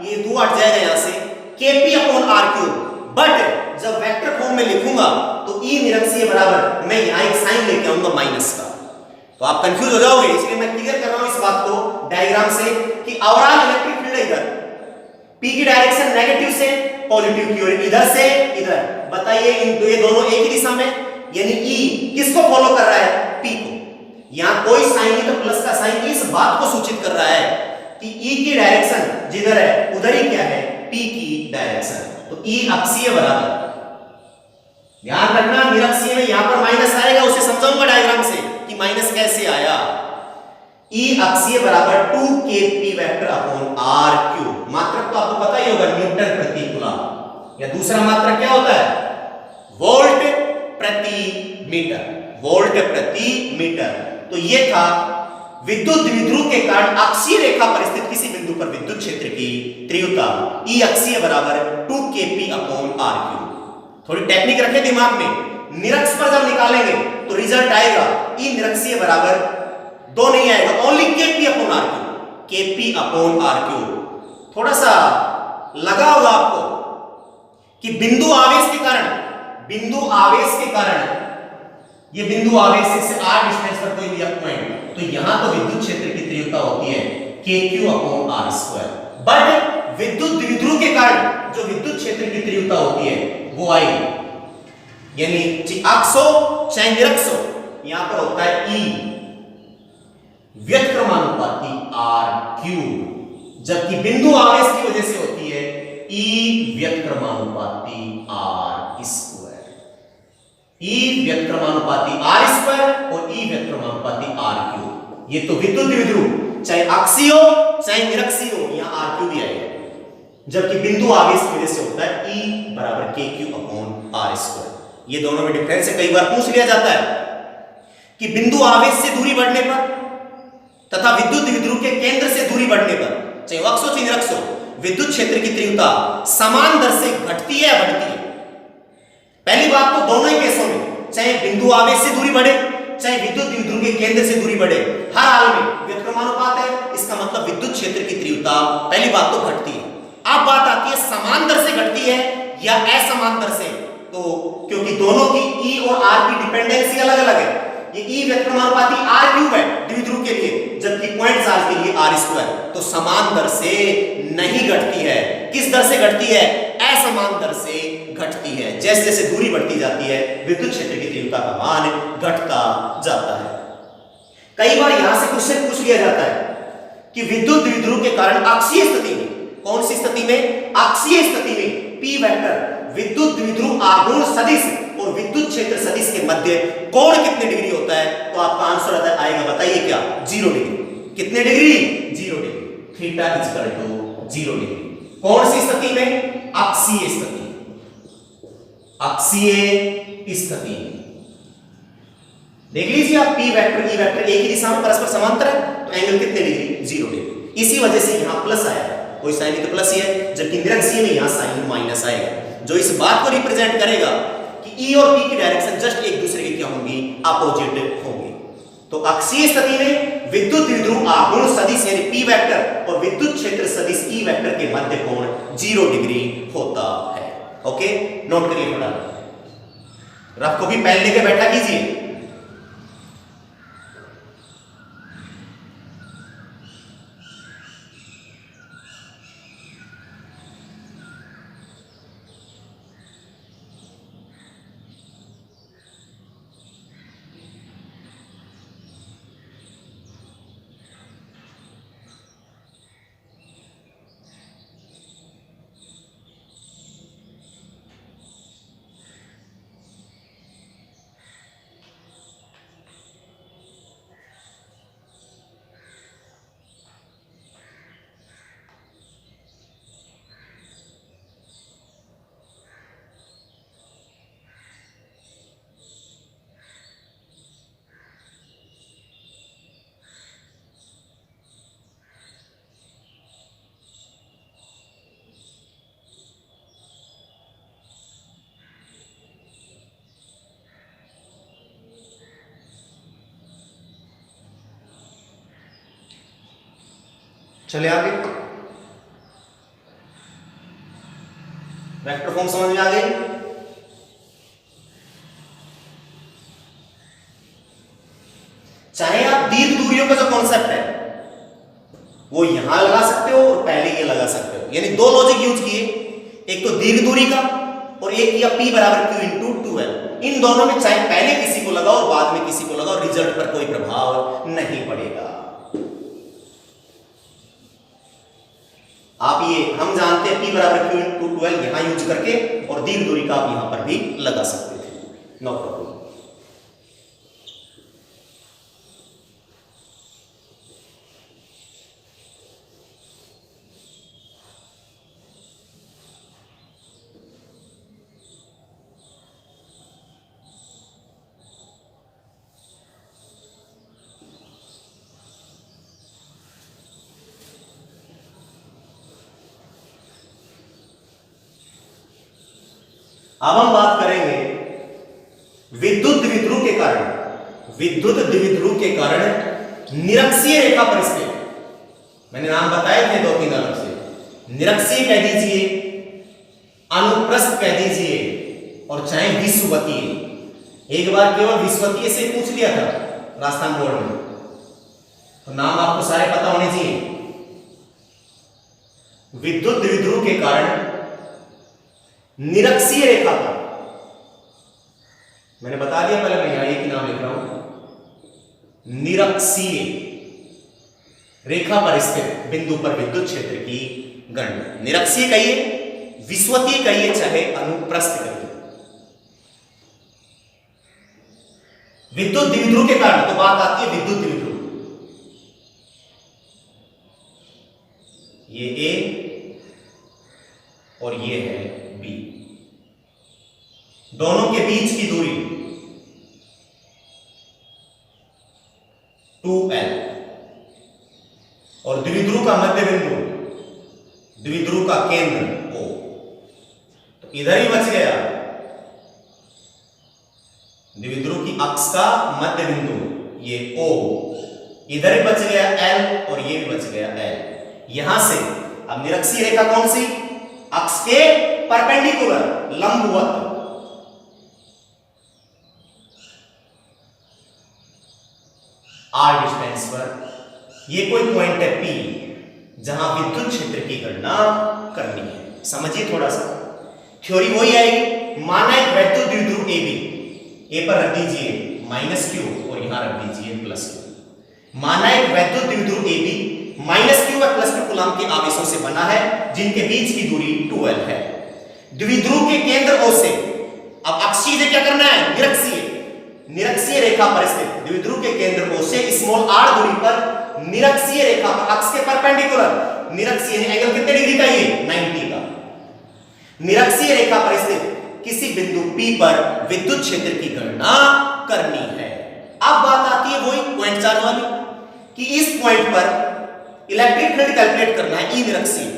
ये 2 हट जाएगा यहां से, KP upon r cube. But जब वेक्टर फॉर्म में लिखूंगा तो E निरक्षीय बराबर, मैं यहां एक साइन लेके आऊंगा माइनस का, तो आप कंफ्यूज हो जाओगे। इसलिए मैं क्लियर कर रहा हूं इस बात को डायग्राम से कि ओवरऑल इलेक्ट्रिक फील्ड इधर, P की डायरेक्शन नेगेटिव से पॉजिटिव की ओर, इधर से इधर। बताइए ये दोनों एक ही दिशा में, यानी E किसको फॉलो कर रहा है? P को। यहां कोई साइन नहीं, तो प्लस का साइन इस बात को सूचित कर रहा है कि E की डायरेक्शन जिधर है उधर ही क्या है? P की डायरेक्शन। तो E अक्षीय बराबर, ध्यान रखना निरक्षीय में यहां पर माइनस आएगा, उसे समझाऊंगा डायग्राम से कि माइनस कैसे आया। E अक्षीय बराबर 2KP vector upon r cube. मात्रक तो आपको पता ही होगा, न्यूटन प्रति कूलम, या दूसरा मात्रक क्या होता है? वोल्ट प्रति मीटर, वोल्ट प्रति मीटर। तो ये था विद्युत द्विध्रुव के कारण अक्षीय रेखा पर स्थित किसी बिंदु पर विद्युत क्षेत्र की तीव्रता E अक्षीय बराबर 2KP अपॉन आर क्यूब। थोड़ी टेक्निक रखें दिमाग में, निरक्ष पर जब निकालेंगे तो रिजल्ट आएगा E निरक्षीय बराबर 2 नहीं आएगा, only KP upon r cube, KP upon r cube. थोड़ा सा लगा होगा आपको कि बिंदु आवेश के कारण, बिंदु आवेश के कारण, ये बिंदु आवेश से r डिस्टेंस पर कोई भी पॉइंट, तो यहां तो विद्युत क्षेत्र की तीव्रता होती है KQ upon r square. But विद्युत द्विध्रुव के कारण जो विद्युत क्षेत्र की तीव्रता होती है वो आई, यानी अक्ष हो चाहे निरक्ष हो, यहां पर होता है E व्युत्क्रमानुपाती R क्यूब। जबकि बिंदु आवेश की वजह से होती है E व्युत्क्रमानुपाती R square. E व्युत्क्रमानुपाती R square और E व्युत्क्रमानुपाती R क्यूब। ये तो विद्युत द्विध्रुव चाहे अक्षीय हो चाहे निरक्षीय हो, यहां R क्यूब भी आएगा। जबकि बिंदु आवेश की वजह से होता है E बराबर KQ/R स्क्वायर। ये दोनों में डिफरेंस है। कई बार पूछ लिया जाता है कि बिंदु आवेश से दूरी बढ़ने पर तथा विद्युत द्विध्रुव के केंद्र से दूरी बढ़ने पर, चाहे अक्ष हो चाहे निरक्ष हो, विद्युत क्षेत्र की तीव्रता समान दर से घटती है या बढ़ती है। पहली बात तो दोनों ही केसों में, चाहे बिंदु आवेश से दूरी बढ़े चाहे विद्युत द्विध्रुव के केंद्र से दूरी बढ़े, हर हाल में व्युत्क्रमानुपात है। इसका मतलब विद्युत क्षेत्र की तीव्रता पहली बात तो घटती है। अब बात आती है समान दर से घटती है या असमान दर से, तो क्योंकि दोनों की E और R की डिपेंडेंसी अलग अलग है। ये E व्युत्क्रमानुपाती R क्यूब है द्विध्रुव के लिए, जबकि पॉइंट चार्ज के लिए R स्क्वायर, तो समान दर से नहीं घटती है। किस दर से घटती है? असमान दर से घटती है। जैसे जैसे दूरी बढ़ती जाती है विद्युत क्षेत्र की तीव्रता का मान घटता जाता है। कई बार यहां से क्वेश्चन पूछ लिया जाता है कि विद्युत द्विध्रुव के कारण अक्षीय स्थिति में, कौन सी स्थिति में? अक्षीय स्थिति में P वेक्टर विद्युत द्विध्रुव आघूर्ण सदिश और विद्युत क्षेत्र सदिश के मध्य कोण कितने डिग्री होता है? तो आपका आंसर आएगा, बताइए क्या? 0 डिग्री। कितने degree? 0 degree. Theta equal to 0 degree. कौन सी स्थिति में? अक्षीय स्थिति। अक्षीय स्थिति देख लीजिए आप, P वेक्टर E वेक्टर एक ही दिशा में परस्पर समांतर है, तो एंगल कितने डिग्री? 0 डिग्री। इसी वजह से यहां प्लस आया, कोई साइन तो प्लस ही है, जबकि निरक्षीय में यहां साइन माइनस आएगा, जो इस बात को रिप्रेजेंट करेगा कि E और P की डायरेक्शन जस्ट एक दूसरे की क्या होंगी? अपोजिट होंगी। तो अक्षीय स्थिति में विद्युत द्विध्रुव आघूर्ण सदिश यानी P वेक्टर और विद्युत क्षेत्र सदिश E वेक्टर के मध्य कोण 0 डिग्री होता है। ओके, नोट करिए फटाफट, रफ को भी पेन लेके बैठा कीजिए। चले आगे, वेक्टर फॉर्म समझ में आ गई? चाहे आप दीर्घ दूरियों का जो कॉन्सेप्ट है वो यहां लगा सकते हो और पहले ये लगा सकते हो, यानी दो लॉजिक यूज किए, एक तो दीर्घ दूरी का और एक किया P बराबर Q इंटू 2L। इन दोनों में चाहे पहले किसी को लगाओ और बाद में किसी को लगाओ, रिजल्ट पर कोई प्रभाव नहीं पड़ेगा। आप ये हम जानते हैं P बराबर Q इंटू 2L यहां यूज करके, और दीर्घ दूरी का आप यहां पर भी लगा सकते थे, नो प्रॉब्लम। अब हम बात करेंगे विद्युत द्विध्रुव के कारण, विद्युत द्विध्रुव के कारण निरक्षीय रेखा पर स्थित, मैंने नाम बताए थे दो तीन अलग से, निरक्षीय कह दीजिए, अनुप्रस्थ कह दीजिए, और चाहे विषुवतीय। एक बार केवल विषुवतीय से पूछ लिया था राजस्थान बोर्ड में, तो नाम आपको सारे पता होने चाहिए। विद्युत द्विध्रुव के कारण निरक्षीय रेखा पर, मैंने बता दिया पहले, मैं यहां एक नाम लिख रहा हूं, निरक्षीय रेखा पर स्थित बिंदु पर विद्युत क्षेत्र की गणना। निरक्षीय कहिए, विस्वतीय कहिए, चाहे अनुप्रस्थ कहिए। विद्युत द्विध्रुव के कारण तो बात आती है विद्युत द्विध्रुव। ये ए और ये है बी, दोनों के बीच की दूरी 2L और द्विध्रुव का मध्य बिंदु, द्विध्रुव का केंद्र O। तो इधर ही बच गया द्विध्रुव की अक्ष का मध्य बिंदु ये O, इधर ही बच गया L और ये भी बच गया L। यहां से अब निरक्षीय रेखा कौन सी? अक्ष के परपेंडिकुलर, लंबवत। R डिस्टेंस पर ये कोई पॉइंट है P जहां विद्युत क्षेत्र की गणना करनी है। समझिए थोड़ा सा, थ्योरी वही आएगी। माना एक वैद्युत द्विध्रुव AB, ए पर रख दीजिए -q और यहां रख दीजिए +q। माना एक वैद्युत द्विध्रुव AB -q और +q कूलम के आवेशों से बना है, जिनके बीच की दूरी 2L है। द्विध्रुव के केंद्र O से अब अक्षीय से क्या करना है? निरक्षीय, निरक्षीय रेखा पर स्थित द्विध्रुव के केंद्र O से स्मॉल r दूरी पर निरक्षीय रेखा पर अक्ष के परपेंडिकुलर, निरक्षीय एंगल कितने डिग्री का? ये 90 का। निरक्षीय रेखा पर स्थित किसी बिंदु P पर विद्युत क्षेत्र की गणना करनी है। अब बात आती है वही पॉइंट चार्ज वाली कि इस पॉइंट पर इलेक्ट्रिक फील्ड कैलकुलेट करना है, ई निरक्षीय।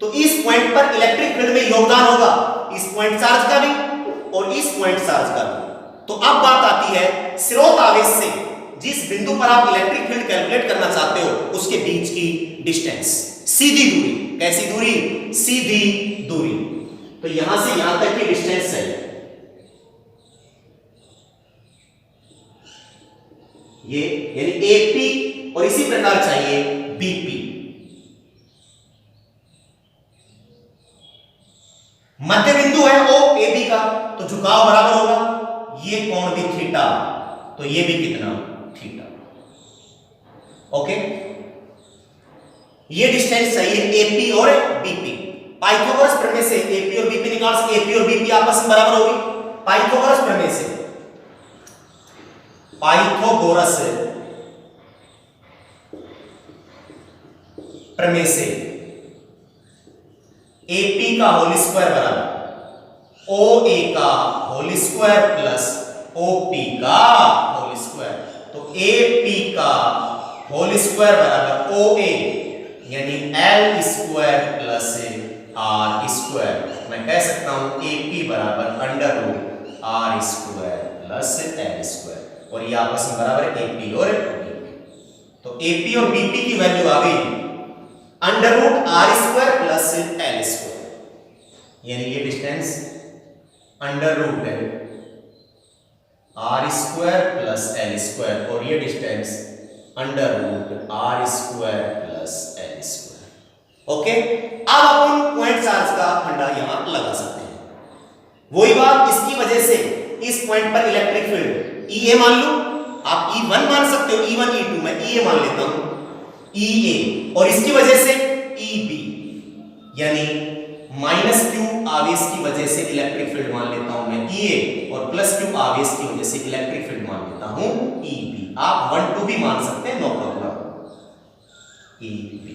तो इस पॉइंट पर इलेक्ट्रिक फील्ड में योगदान होगा इस पॉइंट चार्ज का भी और इस पॉइंट चार्ज का भी। तो अब बात आती है स्रोत आवेश से जिस बिंदु पर आप इलेक्ट्रिक फील्ड कैलकुलेट करना चाहते हो उसके बीच की डिस्टेंस, सीधी दूरी। कैसी दूरी? सीधी दूरी। तो यहां से यहां तक की डिस्टेंस है ये, यानी AP और इसी प्रकार चाहिए BP। मध्य बिंदु है O AB का, तो झुकाव बराबर होगा ये कोण भी थीटा, तो ये भी कितना? थीटा। ओके, ये डिस्टेंस चाहिए AP और BP। पाइथागोरस प्रमेय से AP और BP निकाल सकते। AP और BP आपस में बराबर होगी पाइथागोरस प्रमेय से। पाइथागोरस प्रमेय से AP का होल स्क्वायर बराबर OA का होल स्क्वायर प्लस OP का होल स्क्वायर। तो AP का होल स्क्वायर बराबर OA यानी L square plus R square. मैं कह सकता हूं AP बराबर √R square plus L square, और ये आपस में बराबर है AP और BP। तो AP और BP की वैल्यू आ गई √R square plus L square, यानी ये distance √R square plus L square और ये distance √R square plus L square. Okay, अब अपन पॉइंट चार्ज का फंडा यहां लगा सकते हैं। वही बात, इसकी वजह से इस पॉइंट पर इलेक्ट्रिक फील्ड EA मान लो, आप E1 मान सकते हो, E1 E2, मैं EA मान लेता हूं EA, और इसकी वजह से EB यानी -q आवेश की वजह से इलेक्ट्रिक फील्ड मान लेता हूं मैं EA और +q आवेश की वजह से इलेक्ट्रिक फील्ड मान लेता हूं EB। आप 1 2 भी मान सकते हैं, नो प्रॉब्लम। EB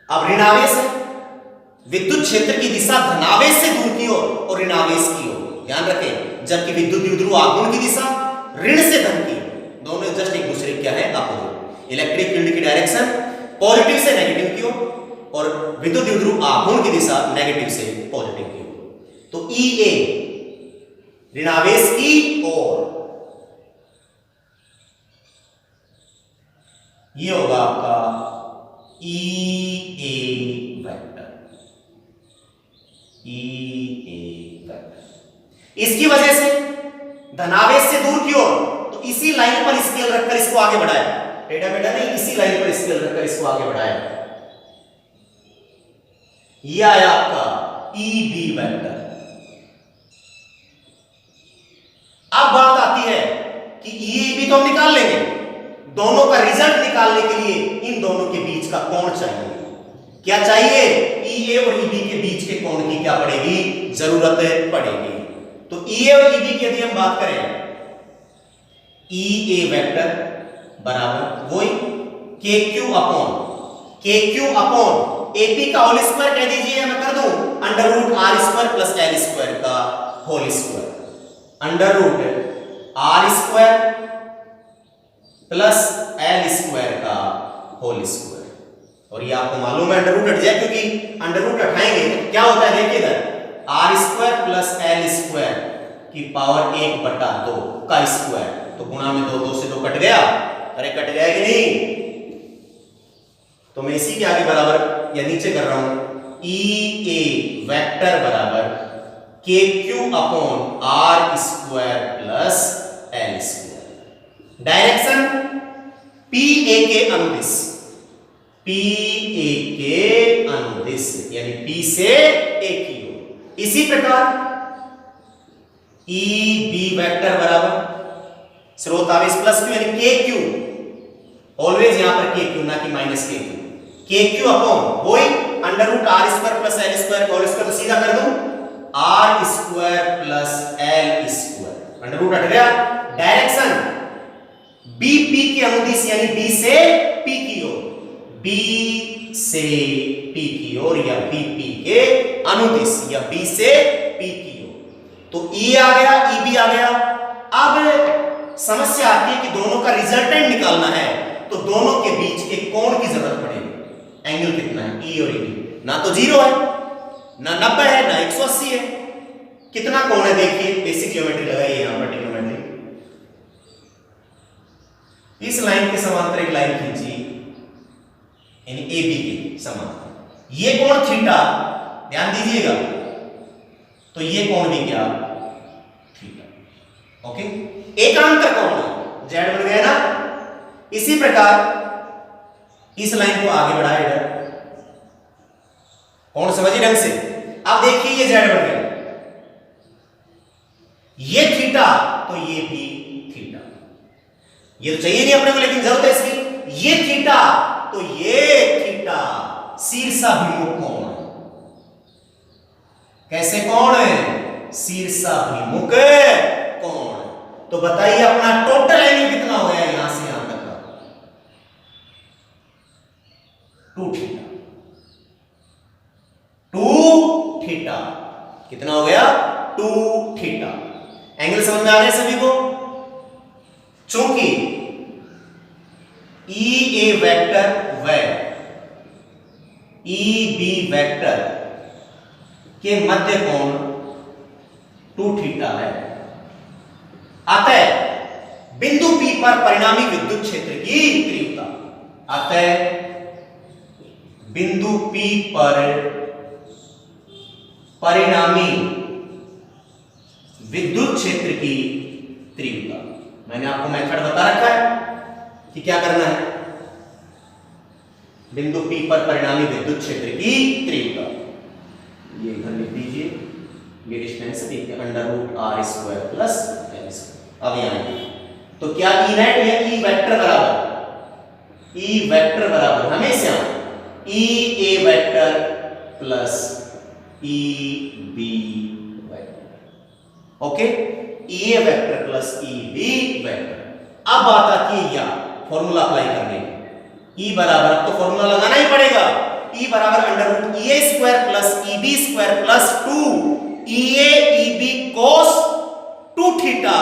अब ऋणावेश है, विद्युत क्षेत्र की दिशा धनावेश से दूर की ओर और ऋणावेश की ओर। ध्यान रखें, जबकि विद्युत द्विध्रुव आघूर्ण की दिशा ऋण से धन की, दोनों जस्ट एक दूसरे क्या है? अपोजिट। इलेक्ट्रिक फील्ड की डायरेक्शन पॉजिटिव से नेगेटिव की ओर और विद्युत द्विध्रुव आघूर्ण की दिशा नेगेटिव से पॉजिटिव की ओर। तो EA ऋणावेश की ओर, ये होगा आपका EA वेक्टर। EA वेक्टर इसकी वजह से धनावेश से दूर की ओर, तो इसी लाइन पर स्केल रखकर इसको आगे बढ़ाया, टेढ़ा मेढ़ा नहीं, इसी लाइन पर स्केल रखकर इसको आगे बढ़ाया, यह आया आपका EB वेक्टर। अब बात आती है कि EB तो हम निकाल लेंगे, दोनों का रिजल्ट निकालने के लिए इन दोनों के बीच का कोण चाहिए। क्या चाहिए? EA और EB के बीच के कोण की क्या पड़ेगी? जरूरत पड़ेगी। तो EA और EB की यदि हम बात करें, EA वेक्टर बराबर वही KQ अपॉन AP का होल स्क्वायर कह दीजिए, मैं कर दूं under root R square plus L square का whole square, under root R square plus L square का होल स्क्वायर। और ये आपको मालूम है अंडर रूट हट जाए, क्योंकि अंडर रूट हटाएंगे तो क्या होता है, देखिए इधर R square plus L square की पावर 1/2 का स्क्वायर, तो गुणा में 2 से 2 कट गया। अरे कट गया कि नहीं? तो मैं इसी के आगे बराबर या नीचे कर रहा हूं, EA वेक्टर बराबर KQ upon R square plus L square. Direction PA के अनुदिश, PA के अनुदिश यानी P से A की ओर। इसी प्रकार EB वेक्टर बराबर स्रोत आवेश प्लस Q यानी KQ, ऑलवेज यहां पर KQ ना कि माइनस KQ, KQ अपॉन वही under root R square plus L square का होल स्क्वायर, तो सीधा कर दूं R square plus L square, under root हट गया। डायरेक्शन BP के अनुदिश यानी B से P की ओर, B से P की ओर या BP के अनुदिश या B से P की ओर। तो E आ गया, EB आ गया। अब समस्या आती है कि दोनों का रिजल्टेंट निकालना है, तो दोनों के बीच के कोण की जरूरत पड़ेगी। एंगल कितना है? E और EB ना तो 0 है, ना 90 है, ना 180 है। कितना कोण है देखिए, बेसिक ज्योमेट्री लगाइए यहां पर, ट्रिग्नोमेट्री। इस लाइन के समांतर एक लाइन खींची यानी AB के समांतर, ये कोण थीटा, ध्यान दीजिएगा, तो ये कोण भी क्या? थीटा। ओके, एकांतर कोण है, Z बन गया ना। इसी प्रकार इस लाइन को आगे बढ़ाएगा, कोण समझिए ढंग से। अब देखिए ये Z बन गया, ये थीटा तो ये भी थीटा, ये तो चाहिए नहीं अपने को, लेकिन जरूरत है इसकी। ये थीटा तो ये थीटा, शीर्षाभिमुख कोण है। कैसे कोण है? शीर्षाभिमुख कोण। तो बताइए अपना टोटल एंगल कितना हो गया यहां से यहां तक का? 2 थीटा। 2 थीटा कितना हो गया? 2 थीटा। एंगल समझ में आ गया सभी को? चूंकि EA वेक्टर व EB वेक्टर के मध्य कोण 2 थीटा है, अतः बिंदु P पर परिणामी विद्युत क्षेत्र की तीव्रता, अतः बिंदु P पर परिणामी विद्युत क्षेत्र की तीव्रता, मैंने आपको मेथड बता रखा है कि क्या करना है। बिंदु P पर परिणामी विद्युत क्षेत्र की तीव्रता, ये इधर लिख दीजिए, ये distance under root R square plus L square. अब यहां तो क्या E नेट या E वेक्टर बराबर, E वेक्टर बराबर हमेशा EA vector plus EB vector. Okay, EA vector plus EB vector. अब बात आती है या फॉर्मूला अप्लाई करने की। E बराबर, अब तो फॉर्मूला लगाना ही पड़ेगा, E बराबर under root EA square plus EB square plus 2 EA EB cos 2 theta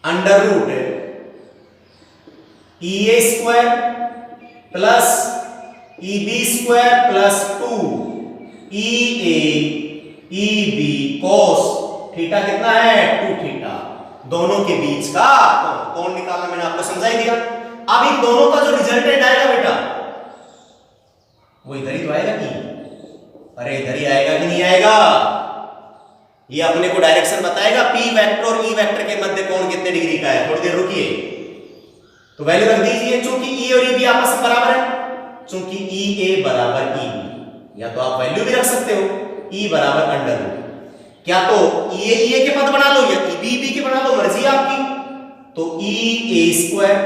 under root EA square plus EB square plus 2 EA EB cos theta कितना है? 2 थीटा। दोनों के बीच का कोण निकालना मैंने आपको समझा ही दिया। अब इन दोनों का जो रिजल्टेंट आएगा बेटा, वो इधर ही तो आएगा कि, अरे इधर ही आएगा कि नहीं आएगा? ये अपने को डायरेक्शन बताएगा। P वेक्टर और E वेक्टर के मध्य कोण कितने डिग्री का है? थोड़ी देर रुकिए, तो वैल्यू रख दीजिए। चूंकि E और EB आपस में बराबर है, चूंकि EA बराबर EB, या तो आप वैल्यू भी रख सकते हो, E बराबर अंडर रूट, क्या तो EA के पद बना लो या EB के बना लो, मर्जी आपकी। तो ई A square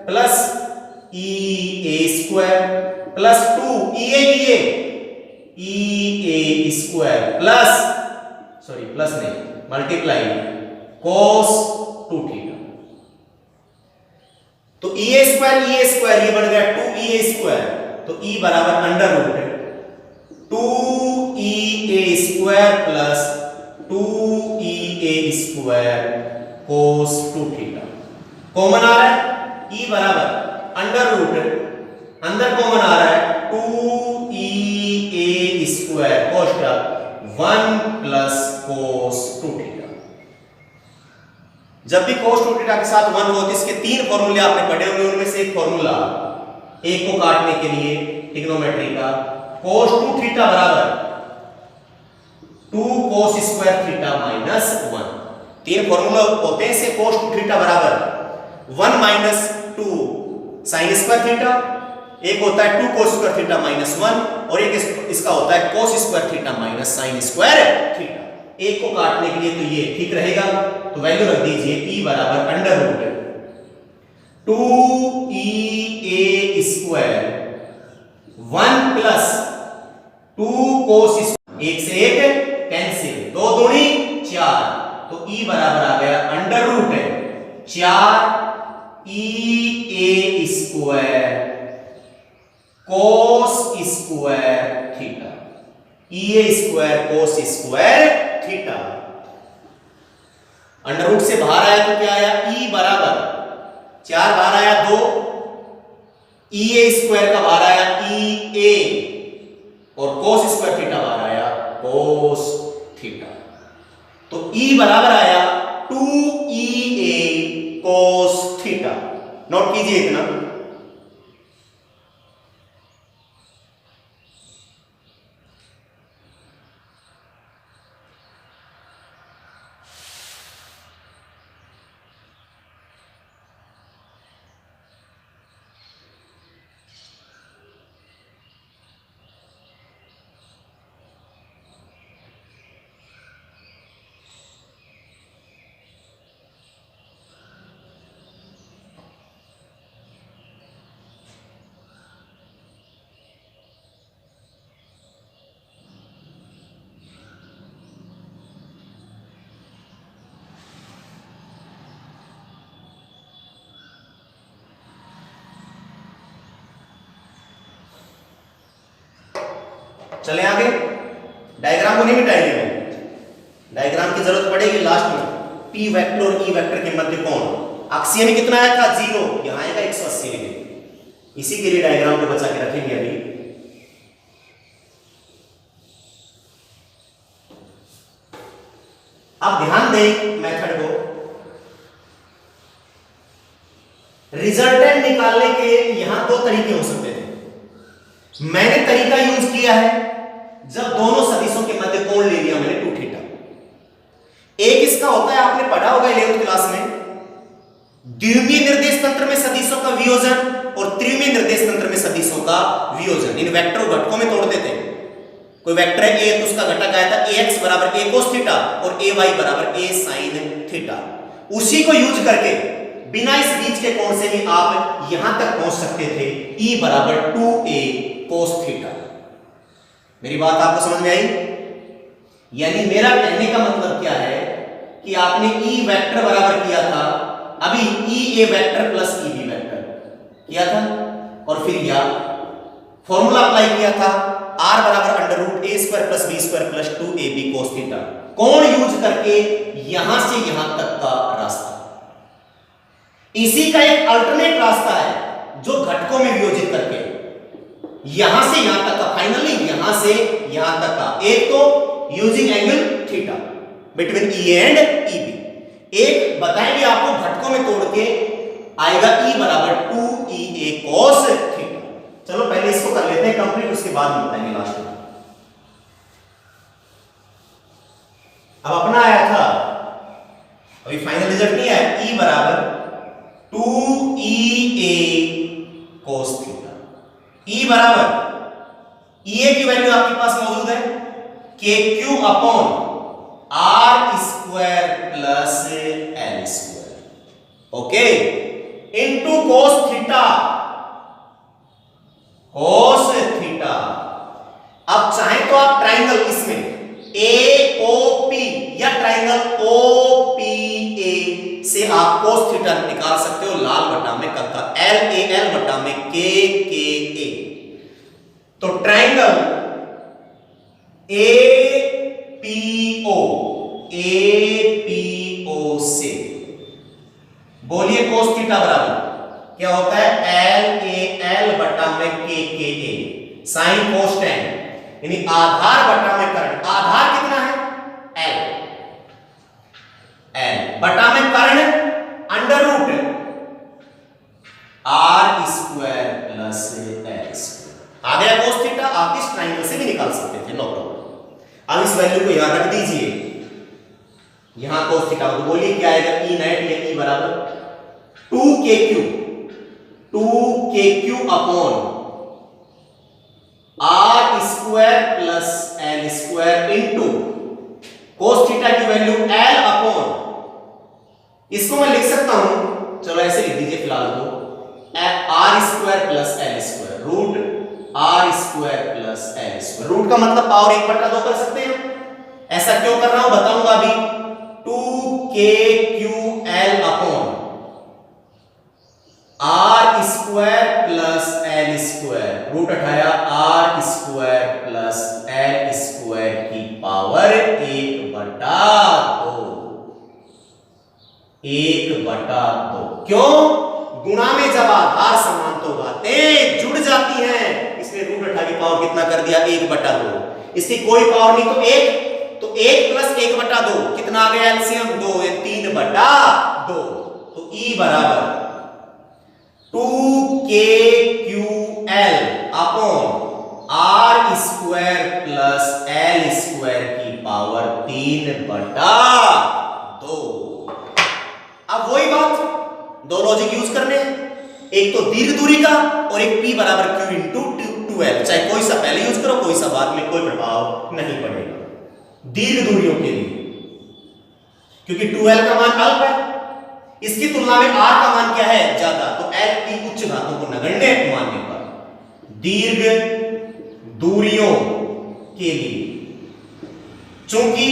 plus E A square plus 2 E A square plus plus नहीं मल्टीप्लाई cos 2 थीटा। तो ई ए स्क्वायर ये बन गया 2 ई ए स्क्वायर, तो ई बराबर under root 2 E A square plus 2 E A square cos 2 theta. Common आ रहा है ई बराबर अंडर रूट अंदर कॉमन आ रहा है 2 ई ए स्क्वायर cos का 1 प्लस cos 2 थीटा। जब भी cos 2 थीटा के साथ 1 हो तो इसके 3 फॉर्मूले आपने पढ़े होंगे, उनमें से एक फॉर्मूला एक को काटने के लिए ट्रिग्नोमेट्री का cos 2 थीटा बराबर 2 cos square theta minus 1। 3 formula होते हैं से cos 2 थीटा बराबर 1 माइनस 2 sin स्क्वायर थीटा, एक होता है 2 cos स्क्वायर थीटा माइनस 1 और एक इसका होता है cos square theta minus sin square theta. एक को काटने के लिए तो ये ठीक रहेगा, तो वैल्यू रख दीजिए e बराबर under root 2 E A square 1 plus 2 cos, एक से एक कैंसिल, 2 दूनी 4, तो e बराबर आ गया under root 4 E A square cos square theta, E A square cos square theta. Under root से बाहर आया तो क्या आया e बराबर 4 बाहर आया 2 ई ए स्क्वायर का बाहर आया ई ए और cos स्क्वायर थीटा बाहर आया cos थीटा, तो e बराबर आया 2 ई ए cos थीटा। नोट कीजिए इतना। चले आगे, डायग्राम को नहीं मिटाएंगे, डायग्राम की जरूरत पड़ेगी लास्ट में। पी वेक्टर और ई वेक्टर के मध्य कोण अक्षीय में कितना आया था 0, यहां आएगा 180 डिग्री। इसी के लिए डायग्राम को बचा के रखेंगे। अभी अब ध्यान दें मेथड को, रिजल्टेंट निकालने के यहां 2 तरीके हो सकते थे। मैंने तरीका यूज किया है जब दोनों सदिशों के मध्य कोण ले लिया मैंने 2 थीटा। एक इसका होता है, आपने पढ़ा होगा 11th क्लास में, द्विमीय निर्देश तंत्र में सदिशों का वियोजन और त्रिमीय निर्देश तंत्र में सदिशों का वियोजन। इन वेक्टर को घटकों में तोड़ते थे। कोई वेक्टर है a तो उसका घटक आया था ax बराबर a cos थीटा और ay बराबर a sin थीटा। उसी को यूज करके बिना इस बीच के कोण से भी आप यहां तक पहुंच सकते थे, e बराबर 2a cos थीटा। मेरी बात आपको समझ में आई? यानी मेरा कहने का मतलब क्या है कि आपने e वेक्टर बराबर किया था, अभी e a vector plus e b vector किया था और फिर यह फॉर्मूला अप्लाई किया था r बराबर under root a square plus b square plus 2ab cos theta. कोण यूज करके यहां से यहां तक का रास्ता, इसी का एक अल्टरनेट रास्ता है जो घटकों में वियोजित करके यहां से यहां तक का, फाइनली यहां से यहां तक का। एक तो using angle theta between e and eb, एक बताएंगे आपको घटकों में तोड़ के आएगा e बराबर 2ea cos थीटा। चलो पहले इसको कर लेते हैं कंप्लीट, उसके बाद में बताएंगे लास्ट में। अब अपना आया था, अभी फाइनल रिजल्ट नहीं आया, e बराबर 2ea cos थीटा। e बराबर ea की वैल्यू आपके पास मौजूद है kq upon r square plus l square. Okay, cos theta, cos theta. अब चाहे तो आप ट्राइंगल इसमें AOP या ट्राइंगल OPA से आप कोस थीटा निकाल सकते हो, लाल बटा में कक्का LAL बटा में KKA। तो ट्राइंगल APO से बोलिए कोस थीटा बराबर क्या होता है? LAL बटा में KKA साइन कोस टेन, यानी आधार बटा में कर्ण। आधार कितना है? L बटा में कर्ण under root R square plus L square. आ गया कोस थीटा। आप इस ट्राइंगल से भी निकाल सकते थे, नो प्रॉब्लम। अब इस वैल्यू को यहां रख दीजिए, यहां कोस थीटा को बोलिए क्या आएगा? E नेट या E बराबर 2KQ upon R square plus L square into cos theta की वैल्यू L अपॉन, इसको मैं लिख सकता हूं, चलो ऐसे लिख दीजिए फिलहाल तो, R square plus L square root R square plus L square. Root का मतलब पावर 1/2 कर सकते हैं। ऐसा क्यों कर रहा हूं बताऊंगा अभी। 2KQL upon R square plus L square, root उठाया R square plus L square की पावर 1/2। 1/2 क्यों? गुणा में जब आधार समान तो बातें जुड़ जाती हैं, इसलिए रूट उठा की पावर कितना कर दिया? 1/2। इसकी कोई पावर नहीं तो 1, तो 1 प्लस 1/2 कितना आ गया? एलसीएम 2, 3/2। तो E बराबर 2KQL upon R square plus L square की पावर 3/2। अब वही बात, दो लॉजिक यूज करने हैं, एक तो दीर्घ दूरी का और एक P बराबर Q इंटू 2L। चाहे कोई सा पहले यूज करो, कोई सा बाद में, कोई प्रभाव नहीं पड़ेगा दीर्घ दूरियों के लिए, क्योंकि 2L का मान अल्प है, इसकी तुलना में R का मान क्या है? ज्यादा। तो L की उच्च घातों को नगण्य मानने पर दीर्घ दूरियों के लिए, चूंकि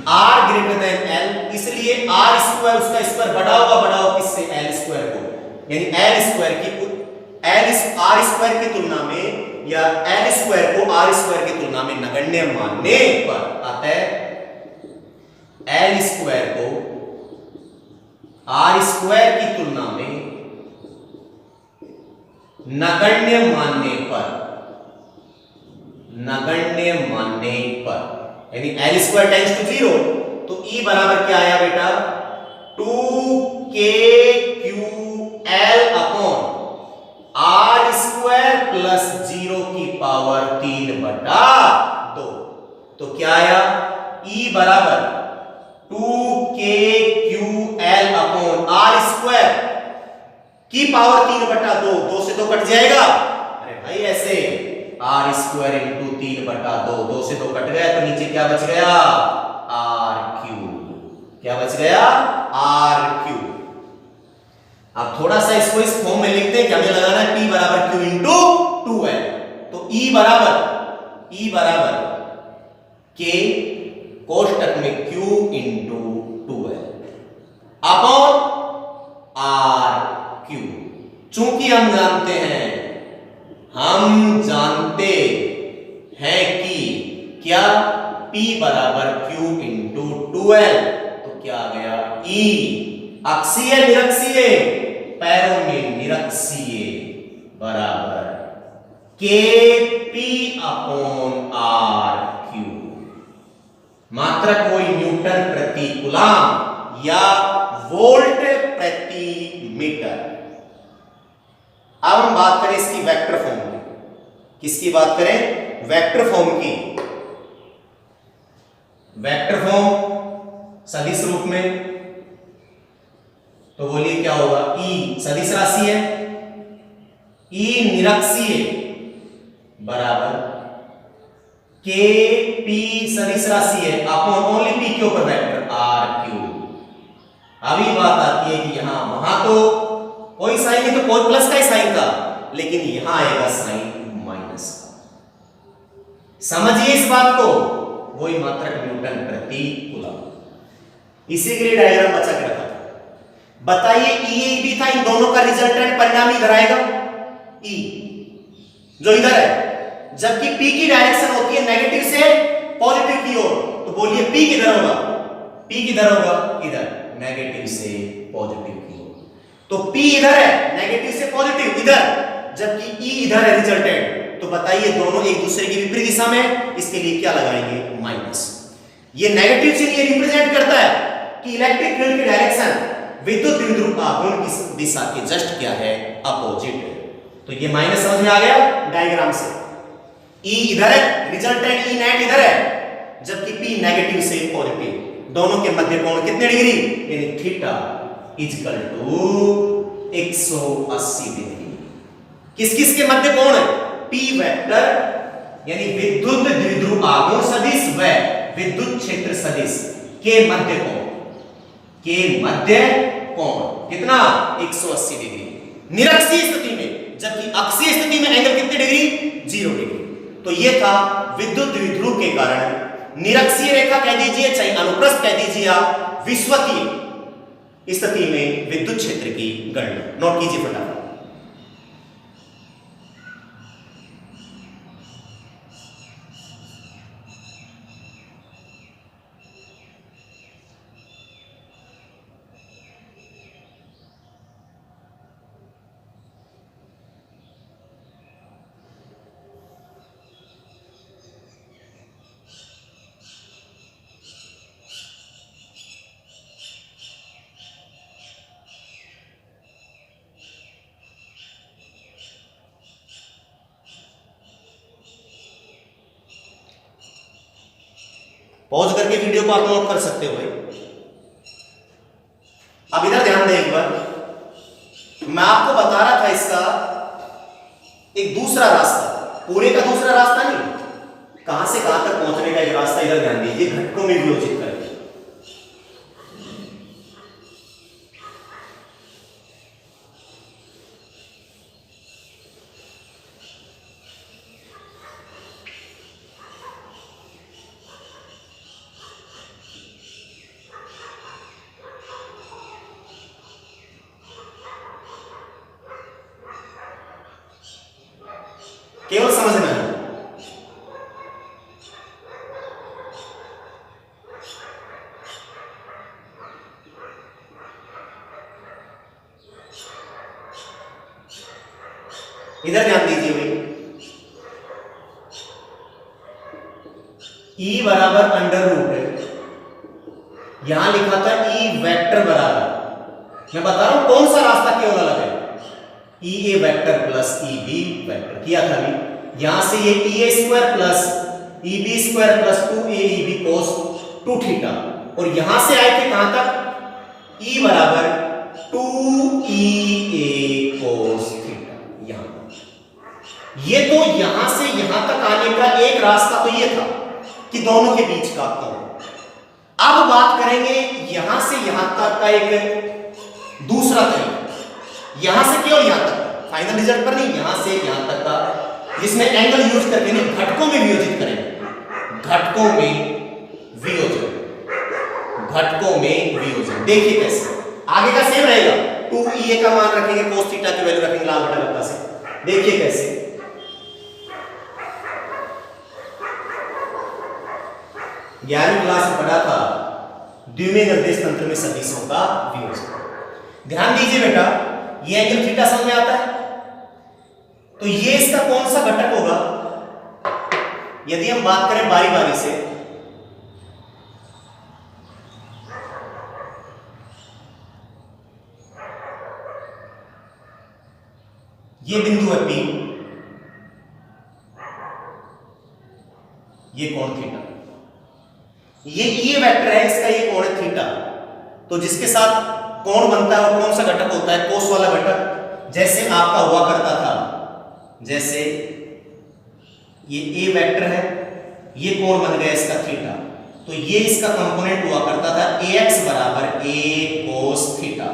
R ग्रेटर देन L, इसलिए R स्क्वायर उसका स्क्वायर बढ़ा होगा किससे? L स्क्वायर को, यानी L स्क्वायर की R स्क्वायर की तुलना में या L स्क्वायर को R स्क्वायर की तुलना में नगण्य मानने पर, अतः L स्क्वायर को R स्क्वायर की तुलना में नगण्य मानने पर यानी L स्क्वायर टेंड्स टू 0, तो E बराबर क्या आया बेटा? 2KQL upon R square plus 0 की पावर 3/2। तो क्या आया? E बराबर 2KQL अपॉन R स्क्वायर की पावर 3/2। 2 से 2 कट जाएगा, अरे भाई ऐसे R स्क्वायर इंटू 3/2, 2 से 2 कट गया, तो नीचे क्या बच गया? R cube. क्या बच गया? R cube. अब थोड़ा सा इसको इस फॉर्म में लिखते हैं कि हमें लगाना है P बराबर Q इंटू 2L। तो E बराबर K कोष्टक में Q into 2L upon R cube. चूंकि हम जानते हैं कि क्या P बराबर Q इंटू 2L, तो क्या आ गया? E अक्षीय निरक्षीय, पैरों में निरक्षीय बराबर KP अपॉन R क्यूब। मात्रक कोई न्यूटन प्रति कूलम या वोल्ट प्रति मीटर। अब हम बात करें इसकी वेक्टर फॉर्म की। किसकी बात करें? वेक्टर फॉर्म की। वेक्टर फॉर्म सदिश रूप में, तो बोलिए क्या होगा? E सदिश राशि है, E निरक्षीय बराबर KP सदिश राशि है अपॉन ओनली P के ऊपर वेक्टर R क्यूब। अभी बात आती है कि यहां वहां तो कोई साइन नहीं तो कोई प्लस का ही साइन था, लेकिन यहां आएगा साइन माइनस का। समझिए इस बात को, वही मात्रक न्यूटन प्रति कूलम। इसी के लिए डायग्राम बचा के रखा था। बताइए ई ए बी था, इन दोनों का रिजल्टेंट परिणाम इधर आएगा ई, जो इधर है, जबकि पी की डायरेक्शन होती है नेगेटिव से पॉजिटिव की ओर। तो बोलिए पी किधर होगा, पी किधर होगा, इधर, नेगेटिव से पॉजिटिव की ओर। तो पी इधर है, नेगेटिव से पॉजिटिव इधर, जबकि ई इधर है रिजल्टेंट। तो बताइए दोनों एक दूसरे की विपरीत दिशा में, इसके लिए क्या लगाएंगे, माइनस। ये नेगेटिव चिन्ह ये रिप्रेजेंट करता है कि इलेक्ट्रिक फील्ड की डायरेक्शन विद्युत द्विध्रुव आघूर्ण की दिशा के जस्ट क्या है, अपोजिट है। तो ये माइनस समझ में आ गया डायग्राम से। ई इधर है, रिजल्टेंट ई नेट इधर है, जबकि पी नेगेटिव से पॉजिटिव। दोनों के मध्य कोण कितने डिग्री, यानी थीटा इक्वल टू 180 डिग्री। किस किस के मध्य कोण है, पी वेक्टर यानी विद्युत द्विध्रुव आघूर्ण सदिश व विद्युत क्षेत्र सदिश के मध्य कोण, के मध्य कोण कितना, 180 डिग्री निरक्षीय स्थिति में, जबकि अक्षीय स्थिति में एंगल कितने डिग्री, 0 डिग्री। तो ये था विद्युत द्विध्रुव के कारण निरक्षीय रेखा कह दीजिए चाहे अनुप्रस्थ कह दीजिए आप, विस्वतीय स्थिति में विद्युत क्षेत्र की गणना। नोट कीजिए फटाफट। पॉज करके वीडियो को आप नोट कर सकते हो भाई। अब इधर ध्यान दें एक बार, मैं आपको बता रहा था इसका एक दूसरा रास्ता, पूरे का दूसरा रास्ता नहीं, कहां से कहां तक पहुंचने का एक रास्ता। इधर ध्यान दीजिए, घटकों में वियोजित करके। केवल समझना है। इधर ध्यान दीजिए भाई, E बराबर अंडर रूट है, यहां लिखा था E वेक्टर बराबर, मैं बता रहा हूं कौन सा रास्ता केवल अलग है, E A vector plus E B vector किया था अभी। यहां से ये E A square plus E B square plus 2 A E B cos 2 theta, और यहां से आए थे कहां तक, ई बराबर 2 ई ए कोस थीटा। यहां ये तो यहां से यहां तक आने का एक रास्ता तो ये था कि दोनों के बीच का कोण। अब बात करेंगे यहां से यहां तक का एक दूसरा तरीका, यहां से केवल यहां तक, फाइनल रिजल्ट पर नहीं, यहां से यहां तक का, जिसमें एंगल यूज करके नहीं, घटकों में वियोजित करेंगे, घटकों में वियोजन, घटकों में वियोजन। देखिए कैसे, आगे का सेम रहेगा, 2e का मान रखेंगे, cos थीटा की वैल्यू रखेंगे लाल बटा लंबा से। देखिए कैसे, ग्यारहवीं क्लास में पढ़ा था द्विमीय निर्देश तंत्र में सदिशों का वियोजन। ध्यान दीजिए बेटा, ये एंगल थीटा समझ में आता है, तो ये इसका कौन सा घटक होगा, यदि हम बात करें बारी बारी से, ये बिंदु है P, ये कोण थीटा, ये वेक्टर है, इसका ये कोण है थीटा। तो जिसके साथ कोण बनता है वो कौन सा घटक होता है, कोस वाला घटक। जैसे आपका हुआ करता था, जैसे ये ए वेक्टर है, ये कोण बन गया इसका थीटा, तो ये इसका कंपोनेंट हुआ करता था ax बराबर a cos थीटा।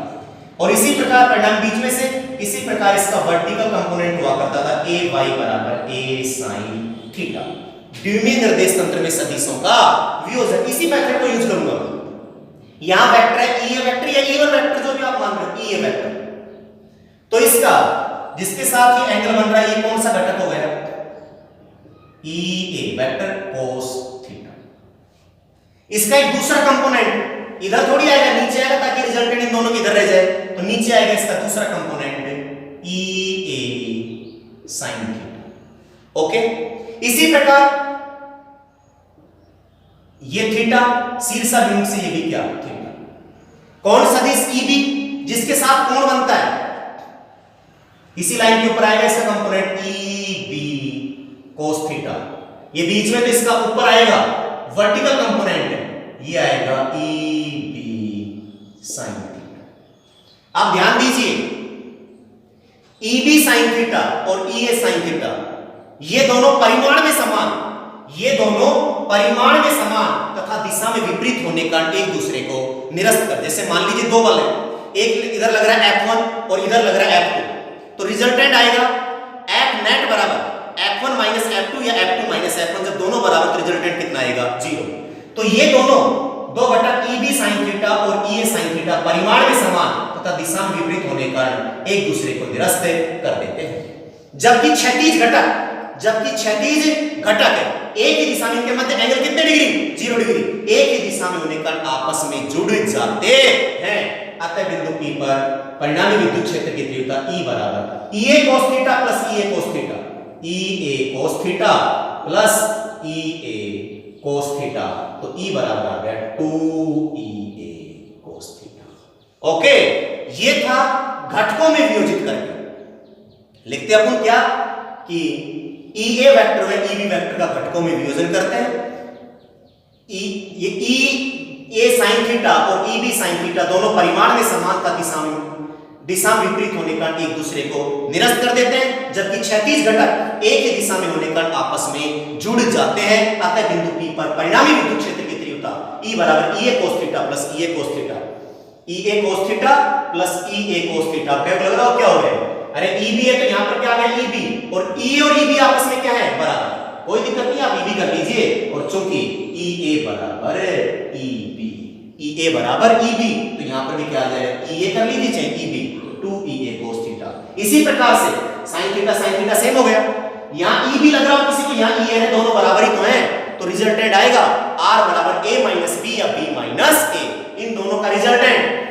और इसी प्रकार परिणाम बीच में से, इसी प्रकार इसका वर्टिकल कंपोनेंट हुआ करता था ए वाई बराबर ए साइन थीटा। द्विमीय निर्देश तंत्र में सदिशों का वियोजन, इसी मेथड को यूज करूंगा मैं। यहां वेक्टर है ई ए वेक्टर या ई वन वेक्टर जो भी आप मान रहे हो, ई ए वेक्टर, तो इसका जिसके साथ ये एंगल बन रहा है, ये कौन सा घटक हो गया, ई ए वेक्टर कोस थीटा। इसका एक दूसरा कंपोनेंट इधर थोड़ी आएगा, नीचे आएगा, ताकि रिजल्टेंट इन दोनों की इधर रह जाए, तो नीचे आएगा इसका दूसरा component E A sine theta. Okay, इसी प्रकार ये थीटा शीर्षाभिमुख से ये भी क्या थीटा। कौन सदिश ई बी जिसके साथ कोण बनता है, इसी लाइन के ऊपर आएगा इसका component e B cos theta. ये बीच में तो इसका ऊपर आएगा वर्टिकल कंपोनेंट है, ये आएगा ई बी साइन थीटा। आप ध्यान दीजिए, ई बी साइन थीटा और ई ए साइन थीटा ये दोनों परिमाण में समान, ये दोनों परिमाण में समान तथा दिशा में विपरीत होने का एक दूसरे को निरस्त कर। जैसे मान लीजिए दो बल है, एक इधर लग रहा है F1 और इधर लग रहा है F2, तो रिजल्टेंट आएगा F नेट बराबर F1 माइनस F2 या F2 माइनस F1। जब दोनों बराबर तो रिजल्टेंट कितना आएगा, 0। तो ये दोनों दो घटक ई बी साइन थीटा और ई ए साइन थीटा परिमाण में समान तथा दिशा में विपरीत होने का एक दूसरे को निरस्त कर देते हैं। जबकि क्षैतिज घटक है, एक ही दिशा में इनके मध्य एंगल कितने डिग्री, 0 डिग्री, एक ही दिशा में होने पर आपस में जुड़ जाते हैं। अतः बिंदु P पर परिणामी विद्युत क्षेत्र की तीव्रता E बराबर ई ए कोस थीटा प्लस ई ए कोस थीटा, ई ए कोस थीटा प्लस ई ए कोस थीटा, तो E बराबर आ गया 2 EA कोस थीटा। ओके, ये था घटकों में वियोजित करके। लिखते अपन क्या कि ई ए वेक्टर में ई बी वेक्टर का घटकों में वियोजन करते हैं। ये ई ए साइन थीटा और ई बी साइन थीटा दोनों परिमाण में समान था, दिशा विपरीत होने का एक दूसरे को निरस्त कर देते हैं। जबकि क्षैतिज घटक एक ही दिशा में होने पर आपस में जुड़ जाते हैं। अतः बिंदु P पर परिणामी विद्युत क्षेत्र की तीव्रता E बराबर ई ए कोस थीटा प्लस ई ए कोस थीटा, ई ए कोस थीटा प्लस ई ए कोस थीटा। क्या लग रहा हो, क्या हो गया, अरे ई बी है तो यहां पर क्या आ गया, ई बी, और ई और ई बी आपस में क्या है, बराबर, कोई दिक्कत नहीं, आप ई बी कर लीजिए। और चूंकि ई ए बराबर ई बी, ई ए बराबर ई बी, तो यहां पर भी क्या आ जाएगा, ई ए कर लीजिए चाहे ई बी, 2 ई ए कोस थीटा। इसी प्रकार से साइन थीटा सेम हो गया। यहां ई बी लग रहा हो किसी को, यहां ई ए है, दोनों बराबर ही तो हैं, तो रिजल्टेंट आएगा आर बराबर ए माइनस बी या बी माइनस ए। इन दोनों का रिजल्टेंट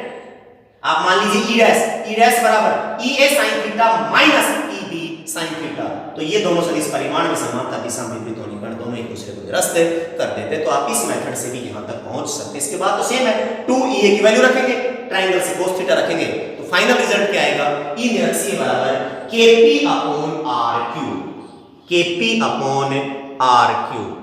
आप मान लीजिए ई डैश बराबर E A sine theta minus E B sine theta. तो ये दोनों सदिश परिमाण में समानता दिशा में विपरीत होने पर दोनों एक दूसरे को निरस्त कर देते। तो आप इस मेथड से भी यहां तक पहुंच सकते। इसके बाद तो सेम है, 2 EA की वैल्यू रखेंगे, ट्रायंगल से cos थीटा रखेंगे, तो फाइनल रिजल्ट क्या आएगा, E निरक्षीय बराबर KP upon R cube, KP upon R cube.